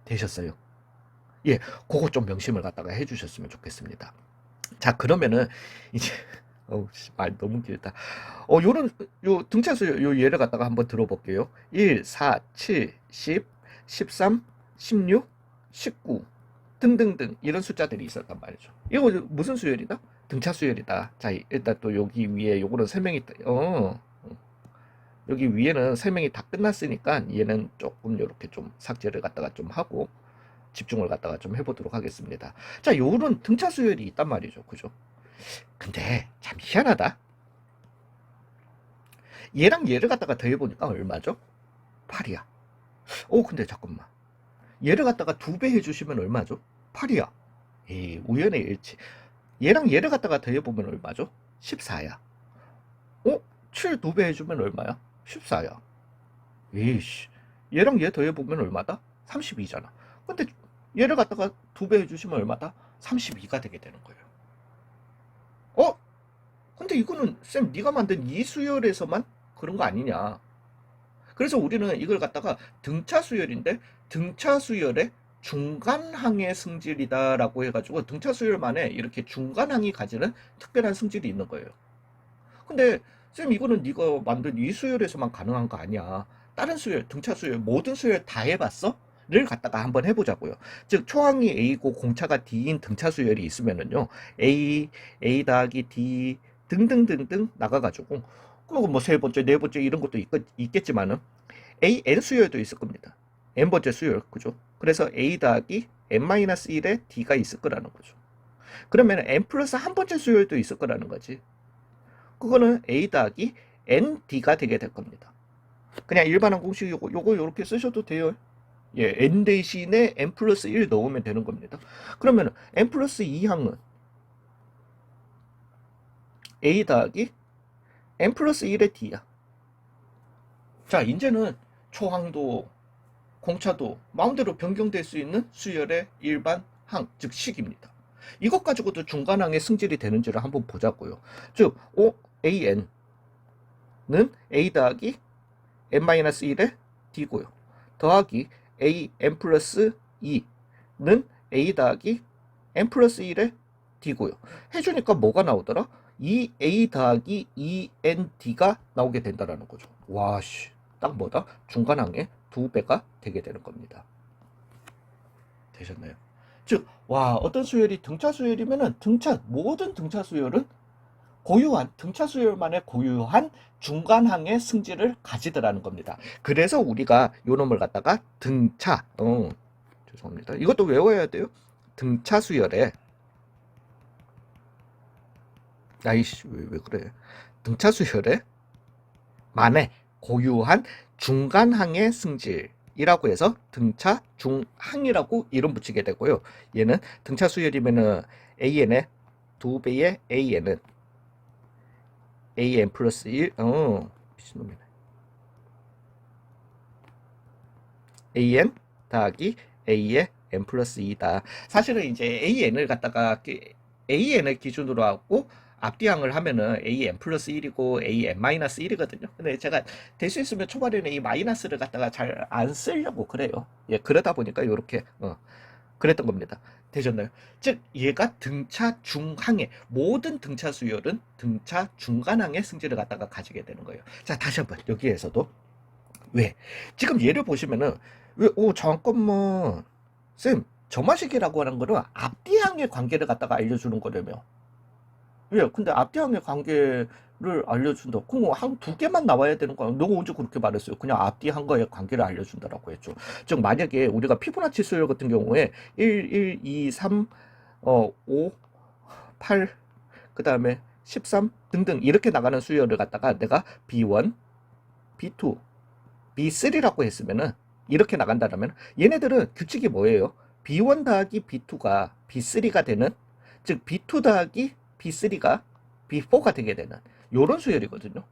되셨어요? 예, 그거 좀 명심을 갖다가 해주셨으면 좋겠습니다. 자, 그러면은 이제 말 너무 길다. 요 등차수 요 예를 갖다가 한번 들어볼게요. 1, 4, 7, 10, 13, 16, 19 등등등 이런 숫자들이 있었단 말이죠. 이거 무슨 수열이다? 등차 수열이다. 자, 일단 또 여기 위에 요거는 설명이 여기 위에는 설명이 다 끝났으니까 얘는 조금 이렇게 좀 삭제를 갖다가 좀 하고 집중을 갖다가 좀 해보도록 하겠습니다. 자, 요런 등차 수열이 있단 말이죠. 그죠? 근데 참 희한하다. 얘랑 얘를 갖다가 더해보니까 얼마죠? 8이야. 근데 잠깐만. 얘를 갖다가 2배 해주시면 얼마죠? 8이야. 우연의 일치. 얘랑 얘를 갖다가 더해보면 얼마죠? 14야. 7 2배 해주면 얼마야? 14야. 에이씨. 얘랑 얘 더해보면 얼마다? 32잖아. 근데 얘를 갖다가 2배 해주시면 얼마다? 32가 되게 되는 거예요. 근데 이거는 쌤 네가 만든 이 수열에서만 그런 거 아니냐. 그래서 우리는 이걸 갖다가 등차 수열인데 등차 수열의 중간항의 승질이다라고 해가지고 등차 수열만에 이렇게 중간항이 가지는 특별한 승질이 있는 거예요. 근데 쌤 이거는 네가 만든 이 수열에서만 가능한 거 아니야. 다른 수열, 등차 수열, 모든 수열 다 해봤어? 를 갖다가 한번 해보자고요. 즉 초항이 A고 공차가 D인 등차 수열이 있으면은요 A 더하기 D 등등등등 나가가지고 그리고 뭐 세 번째, 네 번째 이런 것도 있겠지만은 n 수열도 있을 겁니다. n 번째 수열, 그죠? 그래서 a 더하기 n-1의 d가 있을 거라는 거죠. 그러면 n 플러스 한 번째 수열도 있을 거라는 거지. 그거는 a 더하기 nd가 되게 될 겁니다. 그냥 일반한 공식 요거 이렇게 쓰셔도 돼요. 예, n 대신에 n 플러스 1 넣으면 되는 겁니다. 그러면 n 플러스 2항은 a 더하기 n 플러스 1의 d야. 자, 이제는 초항도 공차도 마음대로 변경될 수 있는 수열의 일반 항, 즉 식입니다. 이것 가지고도 중간항의 승질이 되는지를 한번 보자고요. 즉, AN은 A 더하기 n-1의 D고요. 더하기 AN 플러스 2는 A 더하기 n 플러스 1의 D고요. 해주니까 뭐가 나오더라? 2A 더하기 2ND가 나오게 된다라는 거죠. 와, 씨. 딱 뭐다? 중간항의 2배가 되게 되는 겁니다. 되셨나요? 즉, 와, 어떤 수열이 등차 수열이면은 모든 등차 수열은 고유한, 등차 수열만의 고유한 중간항의 승질을 가지더라는 겁니다. 그래서 우리가 요 놈을 갖다가 죄송합니다. 이것도 외워야 돼요. 등차 수열에, 아이씨, 왜 그래. 등차 수열에 만의 고유한 중간항의 승질이라고 해서 등차 중항이라고 이름 붙이게 되고요. 얘는 등차 수열이면은 AN의 2배의 AN은 AN 플러스 1, 미친놈이네. AN 더하기 A의 N 플러스 2다. 사실은 이제 AN을 갖다가 AN을 기준으로 하고 앞뒤항을 하면은 AN 플러스 1이고 AN 마이너스 1이거든요. 근데 제가 될 수 있으면 초반에는 이 마이너스를 갖다가 잘 안 쓰려고 그래요. 예, 그러다 보니까 이렇게 그랬던 겁니다. 되셨나요? 즉 얘가 등차 중항의 모든 등차 수열은 등차 중간항의 승질을 갖다가 가지게 되는 거예요. 자, 다시 한번 여기에서도 왜 지금 얘를 보시면은 잠깐만 쌤, 점화식이라고 하는 거는 앞뒤항의 관계를 갖다가 알려주는 거라며. 왜? 근데 앞뒤항의 관계를 알려준다. 그럼 한 두 개만 나와야 되는 거야. 너가 언제 그렇게 말했어요? 그냥 앞뒤항과의 관계를 알려준다라고 했죠. 즉 만약에 우리가 피보나치 수열 같은 경우에 1, 1, 2, 3, 5, 8, 그 다음에 13 등등 이렇게 나가는 수열을 갖다가 내가 B1, B2, B3라고 했으면은 이렇게 나간다면 얘네들은 규칙이 뭐예요? B1 더하기 B2가 B3가 되는, 즉 B2 더하기 B3가 B4가 되게 되는 요런 수열이거든요.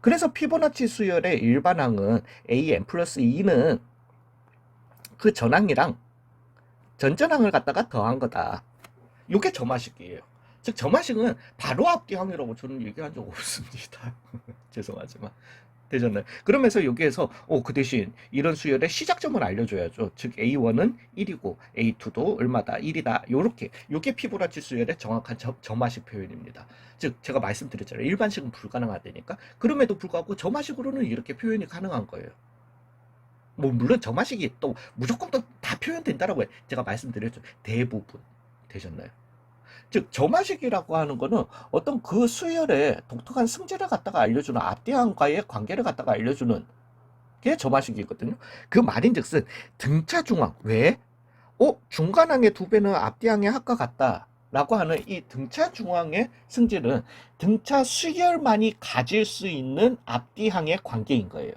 그래서 피보나치 수열의 일반항은 AN 플러스 2는 그 전항이랑 전전항을 갖다가 더한 거다. 요게 점화식이에요. 즉 점화식은 바로 앞뒤항이라고 저는 얘기한 적 없습니다. 죄송하지만. 되잖아요. 그러면서 여기에서 그 대신 이런 수열의 시작점을 알려줘야죠. 즉 A1은 1이고 A2도 얼마다 1이다. 요게 피보나치 수열의 정확한 점화식 표현입니다. 즉 제가 말씀드렸잖아요. 일반식은 불가능하다니까. 그럼에도 불구하고 점화식으로는 이렇게 표현이 가능한 거예요. 뭐 물론 점화식이 또 무조건 또 다 표현된다라고 제가 말씀드렸죠. 대부분. 되셨나요? 즉 점화식이라고 하는 거는 어떤 그 수열의 독특한 승질을 갖다가 알려주는 앞뒤항과의 관계를 갖다가 알려주는 게 점화식이거든요. 그 말인즉슨 등차 중항 왜? 중간항의 2배는 앞뒤항의 합과 같다 라고 하는 이 등차 중항의 승질은 등차 수열만이 가질 수 있는 앞뒤항의 관계인 거예요.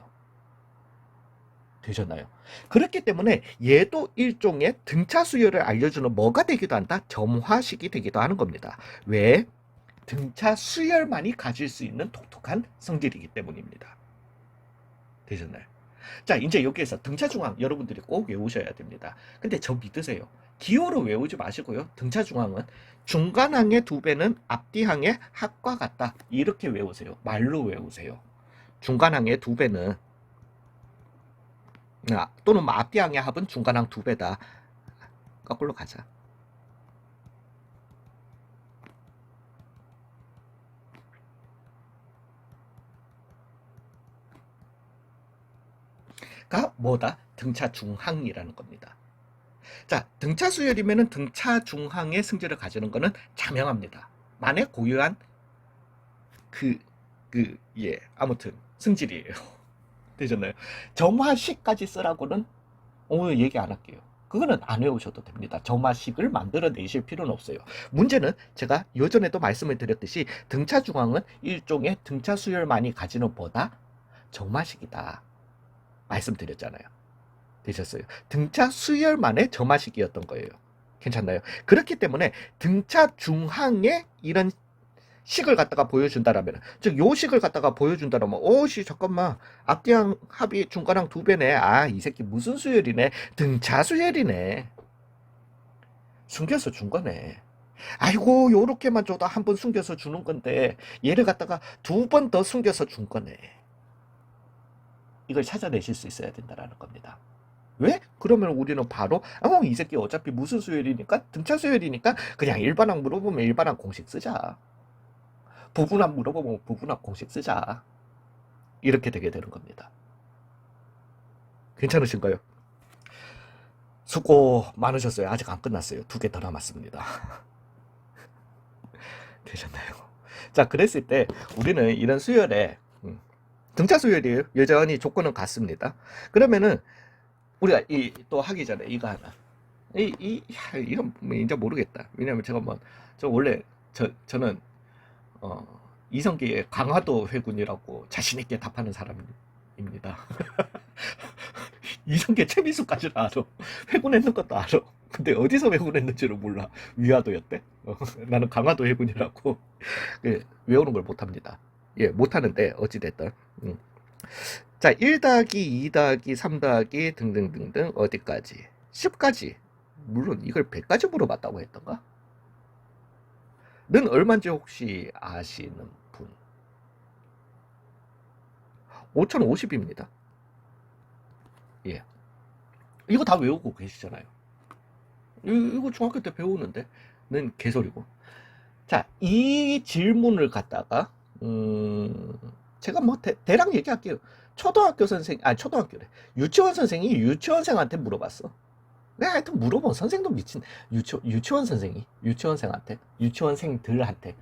되셨나요? 그렇기 때문에 얘도 일종의 등차 수열을 알려주는 뭐가 되기도 한다? 점화식이 되기도 하는 겁니다. 왜? 등차 수열만이 가질 수 있는 독특한 성질이기 때문입니다. 되셨나요? 자, 이제 여기에서 등차 중항 여러분들이 꼭 외우셔야 됩니다. 근데 저 믿으세요. 기호로 외우지 마시고요. 등차 중항은 중간항의 2배는 앞뒤항의 합과 같다. 이렇게 외우세요. 말로 외우세요. 중간항의 2배는 또는 앞뒤항의 합은 중간항 2배다. 거꾸로 가자. 가 뭐다? 등차 중항이라는 겁니다. 자, 등차 수열이면은 등차 중항의 승질을 가지는 거는 자명합니다. 만에 고유한 아무튼 승질이에요. 되셨나요? 점화식까지 쓰라고는 얘기 안 할게요. 그거는 안 외우셔도 됩니다. 점화식을 만들어내실 필요는 없어요. 문제는 제가 예전에도 말씀을 드렸듯이 등차 중항은 일종의 등차 수열만이 가지는 뭐다? 점화식이다. 말씀드렸잖아요. 되셨어요? 등차 수열만의 점화식이었던 거예요. 괜찮나요? 그렇기 때문에 등차 중항의 이런 식을 갖다가 보여준다라면, 즉 요 식을 갖다가 보여준다라면, 오씨 잠깐만, 앞뒤항 합이 중간항 2배네. 아, 이 새끼 무슨 수열이네. 등차 수열이네. 숨겨서 준 거네. 아이고, 요렇게만 줘도 한 번 숨겨서 주는 건데 얘를 갖다가 2번 더 숨겨서 준 거네. 이걸 찾아내실 수 있어야 된다라는 겁니다. 왜? 그러면 우리는 바로 이 새끼 어차피 무슨 수열이니까, 등차 수열이니까 그냥 일반항 물어보면 일반항 공식 쓰자. 부분항 물어보면 부분항 공식 쓰자. 이렇게 되게 되는 겁니다. 괜찮으신가요? 수고 많으셨어요. 아직 안 끝났어요. 2개 더 남았습니다. 되셨나요? 자, 그랬을 때 우리는 이런 수열에 등차 수열이에요. 여전히 조건은 같습니다. 그러면은 우리가 또 하기 전에 이거 하나. 이건 뭐 이제 모르겠다. 왜냐면 제가 저 원래 저는 이성계의 강화도 회군이라고 자신있게 답하는 사람입니다. 이성계 최민수까지는 알아. 회군했는 것도 알아. 근데 어디서 회군했는지를 몰라. 위화도였대? 나는 강화도 회군이라고. 예, 외우는 걸 못합니다. 예, 못하는데 어찌됐든. 자, 1 더하기 2 더하기 3 더하기 등등등등 어디까지? 10까지. 물론 이걸 100까지 물어봤다고 했던가? 는 얼마인지 혹시 아시는 분? 5050입니다. 예. 이거 다 외우고 계시잖아요. 이거 중학교 때 배우는데 는 개소리고. 자, 이 질문을 갖다가 제가 대략 얘기할게요. 초등학교 선생, 초등학교래. 유치원 선생이 유치원생한테 물어봤어. 내가 하여튼 물어본 선생도 미친. 유치원 선생이 유치원생한테, 유치원생들한테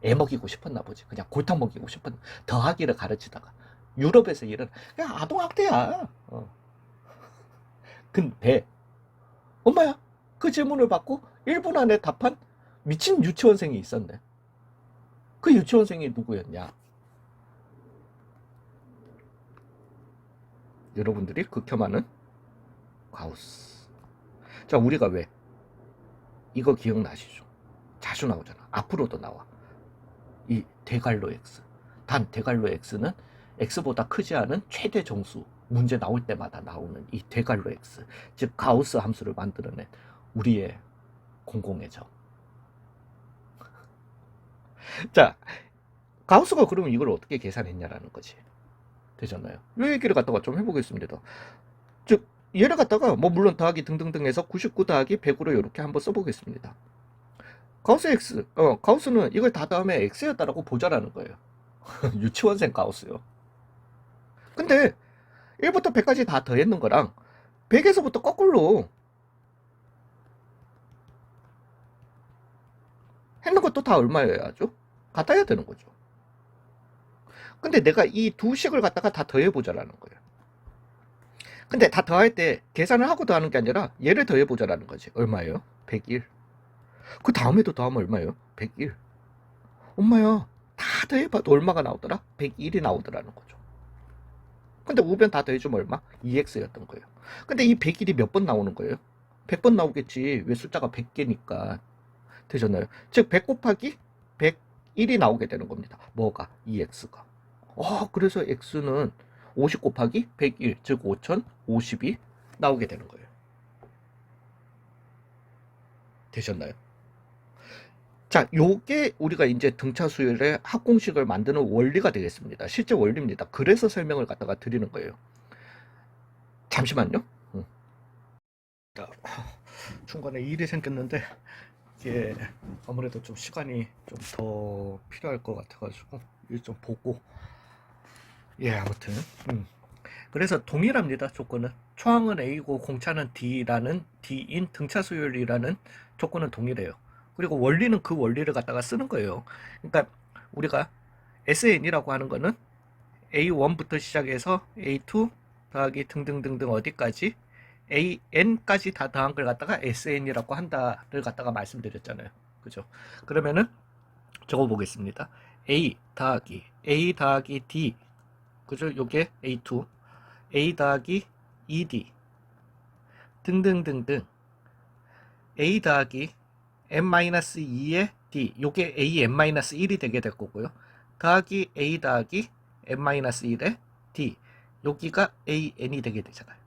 애 먹이고 싶었나 보지. 그냥 골탕 먹이고 싶었나. 더하기를 가르치다가 유럽에서 이런 그냥 아동학대야. 근데 엄마야, 그 질문을 받고 1분 안에 답한 미친 유치원생이 있었네. 그 유치원생이 누구였냐? 여러분들이 극혐하는 가우스. 자, 우리가 왜 이거 기억나시죠? 자주 나오잖아. 앞으로도 나와. 이 대괄호 x. 단 대괄호 x는 x보다 크지 않은 최대 정수. 문제 나올 때마다 나오는 이 대괄호 x. 즉 가우스 함수를 만들어낸 우리의 공공의 적. 자, 가우스가 그러면 이걸 어떻게 계산했냐라는 거지. 되잖아요. 이 얘기를 갖다가 좀 해보겠습니다. 즉 얘를 갖다가 물론 더하기 등등등 해서 99 더하기 100으로 이렇게 한번 써보겠습니다. 가우스 x, 가우스는 이걸 다 더하면 x였다라고 보자라는 거예요. 유치원생 가우스요. 근데 1부터 100까지 다 더했는 거랑 100에서부터 거꾸로 했는 것도 다 얼마여야죠? 같아야 되는 거죠. 근데 내가 이 두 식을 갖다가 다 더해보자라는 거예요. 근데 다 더할 때 계산을 하고 더하는 게 아니라 얘를 더해보자라는 거지. 얼마예요? 101. 그 다음에도 더하면 얼마예요? 101. 엄마야, 다 더해봐도 얼마가 나오더라? 101이 나오더라는 거죠. 근데 우변 다 더해주면 얼마? 2x였던 거예요. 근데 이 101이 몇 번 나오는 거예요? 100번 나오겠지. 왜 숫자가 100개니까. 되잖아요. 즉 100 곱하기 101이 나오게 되는 겁니다. 뭐가? 2x가. 그래서 x는 50 곱하기 101, 즉 5050이 나오게 되는 거예요. 되셨나요? 자, 요게 우리가 이제 등차 수열의 합공식을 만드는 원리가 되겠습니다. 실제 원리입니다. 그래서 설명을 갖다가 드리는 거예요. 잠시만요. 자, 중간에 일이 생겼는데 이게 아무래도 좀 시간이 좀 더 필요할 것 같아가지고 일 좀 보고. 예, 아무튼 그래서 동일합니다. 조건은 초항은 A고 공차는 D라는 D인 등차 수열이라는 조건은 동일해요. 그리고 원리는 그 원리를 갖다가 쓰는 거예요. 그러니까 우리가 SN이라고 하는 거는 A1부터 시작해서 A2 더하기 등등등등 어디까지 AN까지 다 더한 걸 갖다가 SN이라고 한다를 갖다가 말씀드렸잖아요. 그죠? 그러면은 적어 보겠습니다. A 더하기 D, 그죠? 요게 A2, A 더하기 ED 등등등등 A 더하기 n-2의 D, 요게 a n-1이 되게 될 거고요. 더하기 a 더하기 n-1의 d, 여기가 a n이 되게 되잖아요.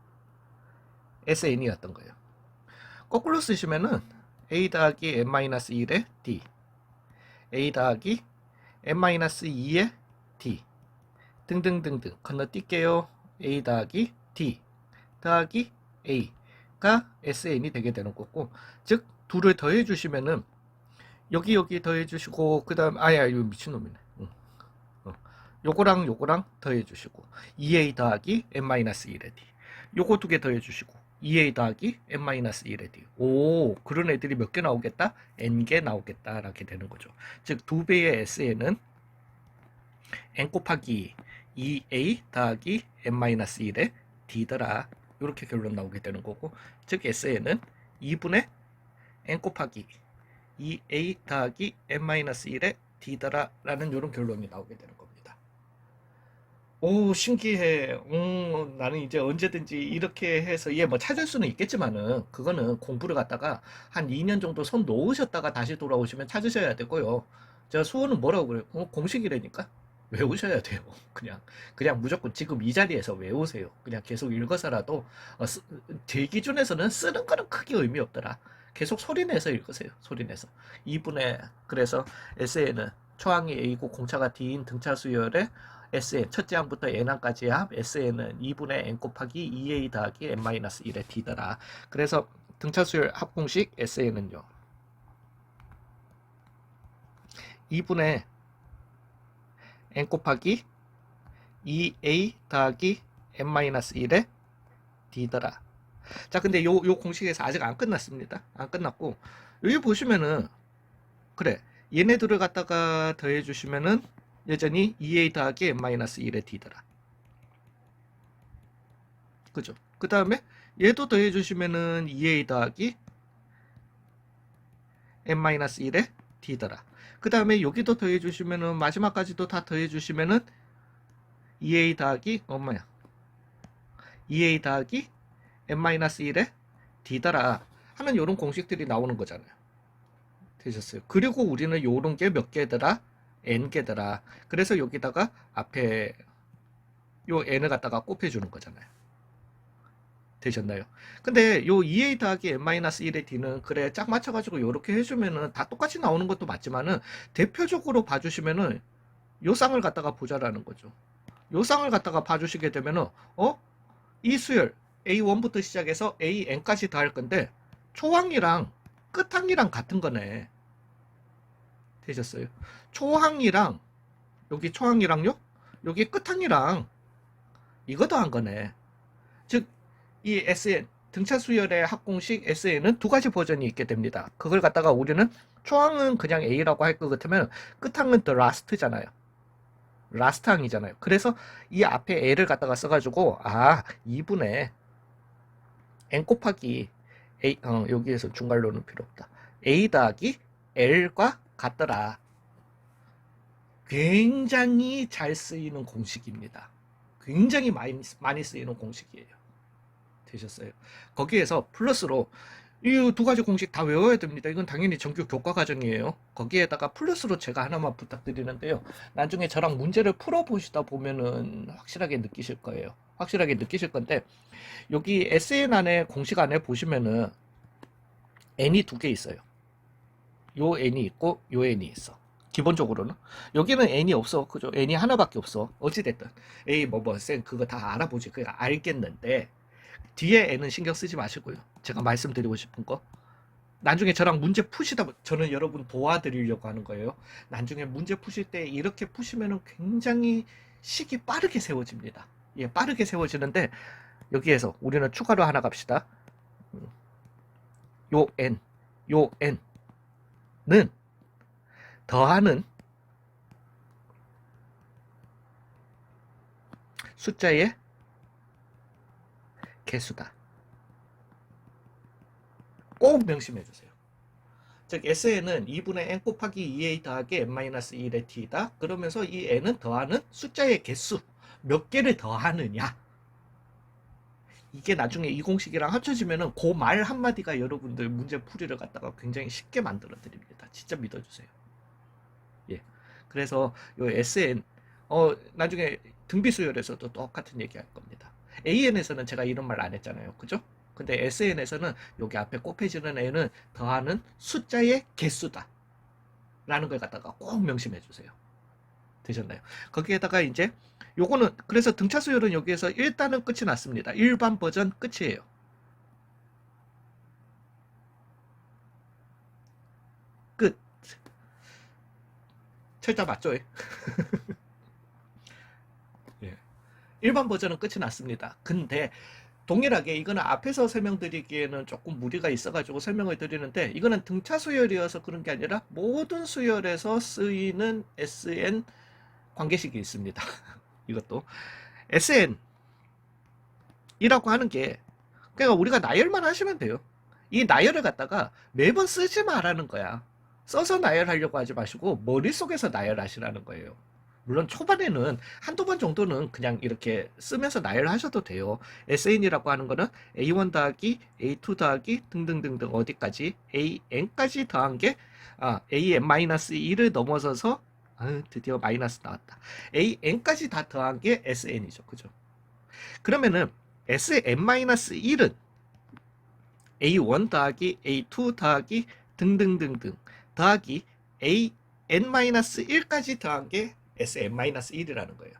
sn이었던 거예요. 거꾸로 쓰시면은 a 더하기 n-1의 d, a 더하기 n-2의 d 등등등등 건너뛸게요. a 더하기 d 더하기 a가 sn이 되게 되는 거고, 즉 둘을 더해 주시면은 여기 더해 주시고, 그 다음 아야 이거 미친놈이네. 요거랑 요거랑 더해 주시고 2a 더하기 n-1의 d, 요거 두 개 더해 주시고 2a 더하기 n-1의 d. 오, 그런 애들이 몇 개 나오겠다? n개 나오겠다 라게 되는 거죠. 즉 2배의 sn은 n 곱하기 2a 더하기 n-1의 d더라, 이렇게 결론 나오게 되는 거고, 즉 sn은 2분의 n 곱하기 2a 더하기 n-1의 d더라 라는 이런 결론이 나오게 되는 겁니다. 오, 신기해. 나는 이제 언제든지 이렇게 해서 얘 뭐 찾을 수는 있겠지만은 그거는 공부를 갖다가 한 2년 정도 손 놓으셨다가 다시 돌아오시면 찾으셔야 되고요. 저 수호는 뭐라고 그래요? 공식이라니까 외우셔야 돼요. 그냥 무조건 지금 이 자리에서 외우세요. 그냥 계속 읽어서라도 제 기준에서는 쓰는 거는 크게 의미 없더라. 계속 소리내서 읽으세요. 소리내서. 2분의, 그래서 SN은 초항이 A고 공차가 D인 등차 수열의 SN 첫째 항부터 n항까지의 합 SN은 2분의 n 곱하기 2a 더하기 n-1의 d더라. 그래서 등차 수열 합공식 SN은요 2분의 n 곱하기 2a 더하기 n-1의 d더라. 자, 근데 요 공식에서 아직 안 끝났습니다. 안 끝났고, 여기 보시면은 그래, 얘네들을 갖다가 더해 주시면은 여전히 2a 더하기 n-1의 d더라. 그죠? 그 다음에 얘도 더해 주시면은 2a 더하기 n-1의 d더라. 그 다음에 여기도 더해 주시면은 마지막까지도 다 더해 주시면은 2a 더하기 2a 더하기 n-1의 d더라 하는 이런 공식들이 나오는 거잖아요. 되셨어요? 그리고 우리는 요런 게 몇 개더라? n개더라. 그래서 여기다가 앞에 요 n을 갖다가 곱해주는 거잖아요. 되셨나요? 근데 요 2a 더하기 n-1의 d는 그래 짝 맞춰가지고 요렇게 해주면은 다 똑같이 나오는 것도 맞지만은 대표적으로 봐주시면은 요 쌍을 갖다가 보자라는 거죠. 요 쌍을 갖다가 봐주시게 되면은 이 수열 a1부터 시작해서 an까지 다 할 건데 초항이랑 끝항이랑 같은 거네. 되셨어요? 초항이랑 여기 초항이랑요, 여기 끝항이랑 이거 더한 거네. 즉 이 SN 등차 수열의 합공식 SN은 두 가지 버전이 있게 됩니다. 그걸 갖다가 우리는 초항은 그냥 A라고 할 것 같으면 끝항은 the last잖아요. 라스트 항이잖아요. 그래서 이 앞에 L을 갖다가 써가지고 2분의 n 곱하기 A, 여기에서 중괄호는 필요 없다. A 더하기 L과 같더라. 굉장히 잘 쓰이는 공식입니다. 굉장히 많이 쓰이는 공식이에요. 되셨어요? 거기에서 플러스로 이 두 가지 공식 다 외워야 됩니다. 이건 당연히 정규 교과 과정이에요. 거기에다가 플러스로 제가 하나만 부탁드리는데요. 나중에 저랑 문제를 풀어보시다 보면은 확실하게 느끼실 거예요. 확실하게 느끼실 건데, 여기 SN 안에 공식 안에 보시면은 n이 두 개 있어요. 요 n이 있고 요 n이 있어. 기본적으로는 여기는 n이 없어. 그죠? n이 하나밖에 없어. 어찌됐든 에이 쌤 그거 다 알아보지. 그거 알겠는데 뒤에 n은 신경 쓰지 마시고요. 제가 말씀드리고 싶은 거, 나중에 저랑 문제 푸시다, 저는 여러분 도와드리려고 하는 거예요. 나중에 문제 푸실 때 이렇게 푸시면은 굉장히 식이 빠르게 세워집니다. 예, 빠르게 세워지는데 여기에서 우리는 추가로 하나 갑시다. 요 n는 더하는 숫자의 개수다. 꼭 명심해 주세요. 즉 SN은 2분의 n 곱하기 2a 더하기 n-1의 t다. 그러면서 이 n은 더하는 숫자의 개수, 몇 개를 더하느냐, 이게 나중에 이 공식이랑 합쳐지면은 그 말 한마디가 여러분들 문제 풀이를 갖다가 굉장히 쉽게 만들어 드립니다. 진짜 믿어주세요. 예. 그래서 요 SN 나중에 등비 수열에서도 똑같은 얘기 할 겁니다. AN에서는 제가 이런 말 안 했잖아요. 그죠? 근데 SN에서는 여기 앞에 곱해지는 N은 더하는 숫자의 개수다. 라는 걸 갖다가 꼭 명심해 주세요. 되셨나요? 거기에다가 이제 요거는 그래서 등차 수열은 여기에서 일단은 끝이 났습니다. 일반 버전 끝이에요. 끝. 철자 맞죠? 예. 일반 버전은 끝이 났습니다. 근데 동일하게 이거는 앞에서 설명드리기에는 조금 무리가 있어가지고 설명을 드리는데 이거는 등차 수열이어서 그런 게 아니라 모든 수열에서 쓰이는 SN 관계식이 있습니다. 이것도 SN 이라고 하는 게 그러니까 우리가 나열만 하시면 돼요. 이 나열을 갖다가 매번 쓰지 말라는 거야. 써서 나열하려고 하지 마시고 머릿속에서 나열하시라는 거예요. 물론 초반에는 한두 번 정도는 그냥 이렇게 쓰면서 나열하셔도 돼요. SN이라고 하는 거는 A1 더하기 A2 더하기 등등등등 어디까지 AN까지 더한 게 AN-1을 넘어서서 드디어 마이너스 나왔다. AN까지 다 더한 게 SN이죠. 그죠? 그러면은 Sn-1은 A1 더하기 A2 더하기 등등등등 더하기 AN-1까지 더한 게 Sn-1이라는 거예요.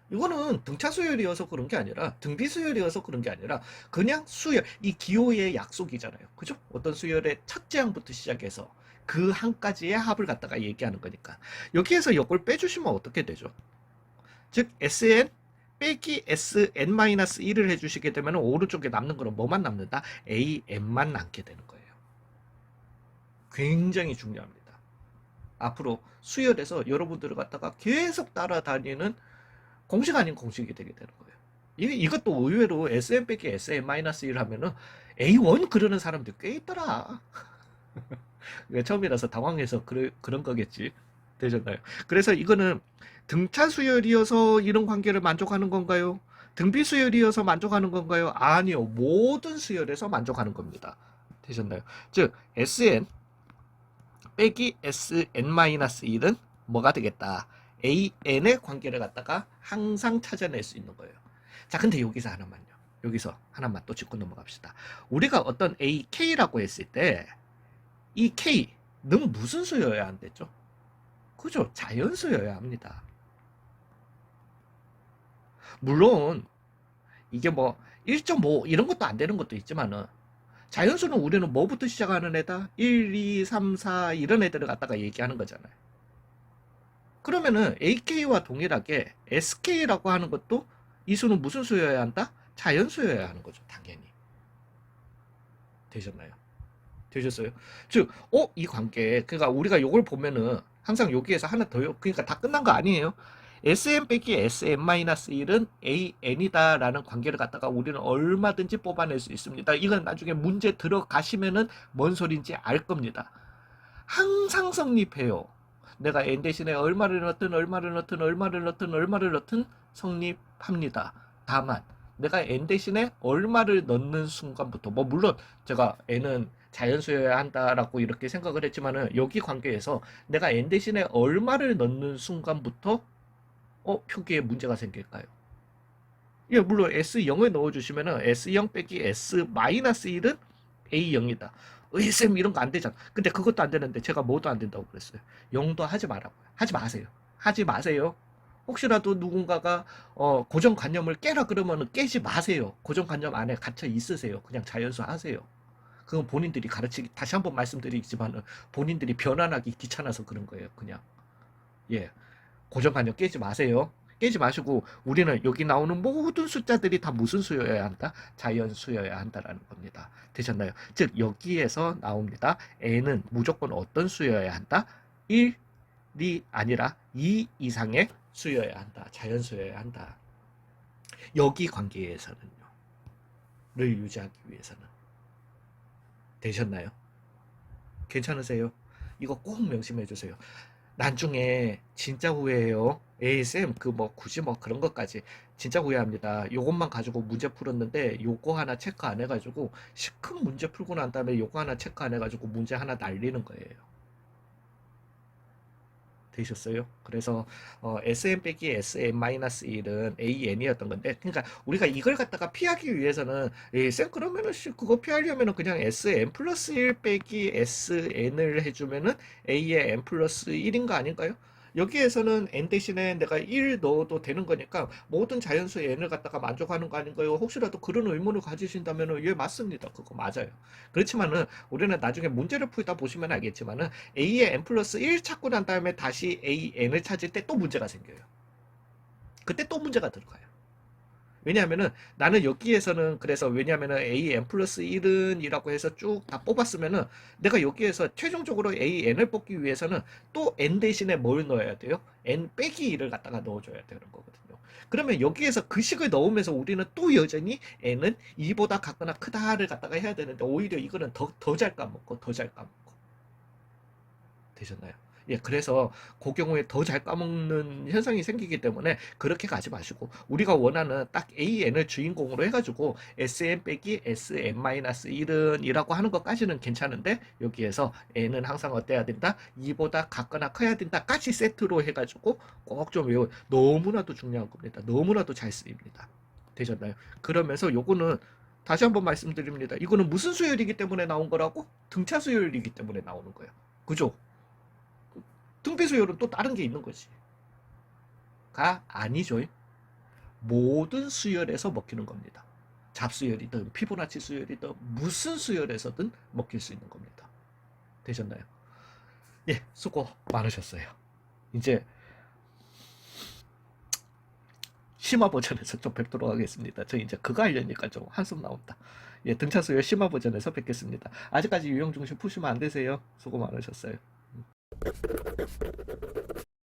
이거는 등차 수열이어서 그런 게 아니라 등비 수열이어서 그런 게 아니라 그냥 수열 이 기호의 약속이잖아요. 그죠? 어떤 수열의 첫째 항부터 시작해서 그 항까지의 합을 갖다가 얘기하는 거니까 여기에서 이걸 빼주시면 어떻게 되죠? 즉 Sn 빼기 Sn-1을 해주시게 되면 오른쪽에 남는 거는 뭐만 남는다? AN만 남게 되는 거예요. 굉장히 중요합니다. 앞으로 수열에서 여러분들을 갖다가 계속 따라다니는 공식 아닌 공식이 되게 되는 거예요. 이것도 의외로 Sn 빼기 Sn-1 하면은 A1 그러는 사람들 꽤 있더라. 처음이라서 당황해서 그런 거겠지. 되셨나요? 그래서 이거는 등차 수열이어서 이런 관계를 만족하는 건가요? 등비 수열이어서 만족하는 건가요? 아니요. 모든 수열에서 만족하는 겁니다. 되셨나요? 즉 Sn 빼기 Sn-1은 뭐가 되겠다? AN의 관계를 갖다가 항상 찾아낼 수 있는 거예요. 자, 근데 여기서 하나만 또 짚고 넘어갑시다. 우리가 어떤 AK라고 했을 때 이 K는 무슨 수여야 안 됐죠? 그죠? 자연수여야 합니다. 물론 이게 뭐 1.5 이런 것도 안 되는 것도 있지만은 자연수는 우리는 뭐부터 시작하는 애다? 1, 2, 3, 4 이런 애들을 갖다가 얘기하는 거잖아요. 그러면은 AK와 동일하게 SK라고 하는 것도 이 수는 무슨 수여야 한다? 자연수여야 하는 거죠. 당연히. 되셨나요? 되셨어요? 즉, 이 관계, 그러니까 우리가 요걸 보면은 항상 여기에서 하나 더요. 그러니까 다 끝난 거 아니에요. Sn 빼기 Sn-1은 AN이다라는 관계를 갖다가 우리는 얼마든지 뽑아낼 수 있습니다. 이건 나중에 문제 들어가시면은 뭔 소린지 알 겁니다. 항상 성립해요. 내가 n 대신에 얼마를 넣든 성립합니다. 다만 내가 n 대신에 얼마를 넣는 순간부터 뭐 물론 제가 n은 자연수여야 한다라고 이렇게 생각을 했지만은 여기 관계에서 내가 n 대신에 얼마를 넣는 순간부터 표기에 문제가 생길까요? 예, 물론 S0을 넣어주시면은 S0 빼기 S-1은 A0이다. 쌤 이런 거 안 되잖아. 근데 그것도 안 되는데 제가 뭐도 안 된다고 그랬어요. 0도 하지 말라고요. 하지 마세요. 하지 마세요. 혹시라도 누군가가 고정관념을 깨라 그러면 깨지 마세요. 고정관념 안에 갇혀 있으세요. 그냥 자연수 하세요. 그건 본인들이 가르치기 다시 한번 말씀드리지만 본인들이 변환하기 귀찮아서 그런 거예요. 그냥 예 고정관념 깨지 마세요. 깨지 마시고 우리는 여기 나오는 모든 숫자들이 다 무슨 수여야 한다? 자연 수여야 한다라는 겁니다. 되셨나요? 즉 여기에서 나옵니다. n은 무조건 어떤 수여야 한다? 1이 아니라 2 이상의 수여야 한다. 자연 수여야 한다. 여기 관계에서는요. 를 유지하기 위해서는 되셨나요? 괜찮으세요? 이거 꼭 명심해 주세요. 나중에 진짜 후회해요. 에이 쌤 그 뭐 굳이 뭐 그런 것까지 진짜 후회합니다. 요것만 가지고 문제 풀었는데 요거 하나 체크 안 해가지고 시큰 문제 풀고 난 다음에 요거 하나 체크 안 해가지고 문제 하나 날리는 거예요. 되셨어요? 그래서 SM 빼기 SM-1은 AN이었던 건데, 그러니까 우리가 이걸 갖다가 피하기 위해서는 그러면은 그거 피하려면은 그냥 SM 플러스 1 빼기 SN을 해주면은 A의 N 플러스 1인 거 아닌가요? 여기에서는 n 대신에 내가 1 넣어도 되는 거니까 모든 자연수 n을 갖다가 만족하는 거 아닌가요? 혹시라도 그런 의문을 가지신다면은 예, 맞습니다. 그거 맞아요. 그렇지만은 우리는 나중에 문제를 풀다 보시면 알겠지만은 a의 n 플러스 1 찾고 난 다음에 다시 a n을 찾을 때 또 문제가 생겨요. 그때 또 문제가 들어가요. 왜냐하면은 나는 여기에서는 그래서 왜냐하면은 a n 플러스 1은 이라고 해서 쭉 다 뽑았으면은 내가 여기에서 최종적으로 a n을 뽑기 위해서는 또 n 대신에 뭘 넣어야 돼요? n 빼기 1을 갖다가 넣어줘야 되는 거거든요. 그러면 여기에서 그 식을 넣으면서 우리는 또 여전히 n은 2보다 같거나 크다를 갖다가 해야 되는데 오히려 이거는 더 잘 까먹고 더 잘 까먹고 되셨나요? 예, 그래서 그 경우에 더 잘 까먹는 현상이 생기기 때문에 그렇게 가지 마시고 우리가 원하는 딱 AN을 주인공으로 해가지고 SM 빼기 SM-1은 이라고 하는 것까지는 괜찮은데 여기에서 N은 항상 어때야 된다? 2보다 같거나 커야 된다까지 세트로 해가지고 꼭 좀 외워. 너무나도 중요한 겁니다. 너무나도 잘 쓰입니다. 되셨나요? 그러면서 요거는 다시 한번 말씀드립니다. 이거는 무슨 수열이기 때문에 나온 거라고? 등차 수열이기 때문에 나오는 거예요. 그죠? 등비 수열은 또 다른 게 있는 거지. 가 아니죠. 모든 수열에서 먹히는 겁니다. 잡수열이든 피보나치 수열이든 무슨 수열에서든 먹힐 수 있는 겁니다. 되셨나요? 예, 수고 많으셨어요. 이제 심화 버전에서 좀 뵙도록 하겠습니다. 저 이제 그거 하려니까 좀 한숨 나온다. 예, 등차 수열 심화 버전에서 뵙겠습니다. 아직까지 유형 중심 푸시면 안 되세요. 수고 많으셨어요.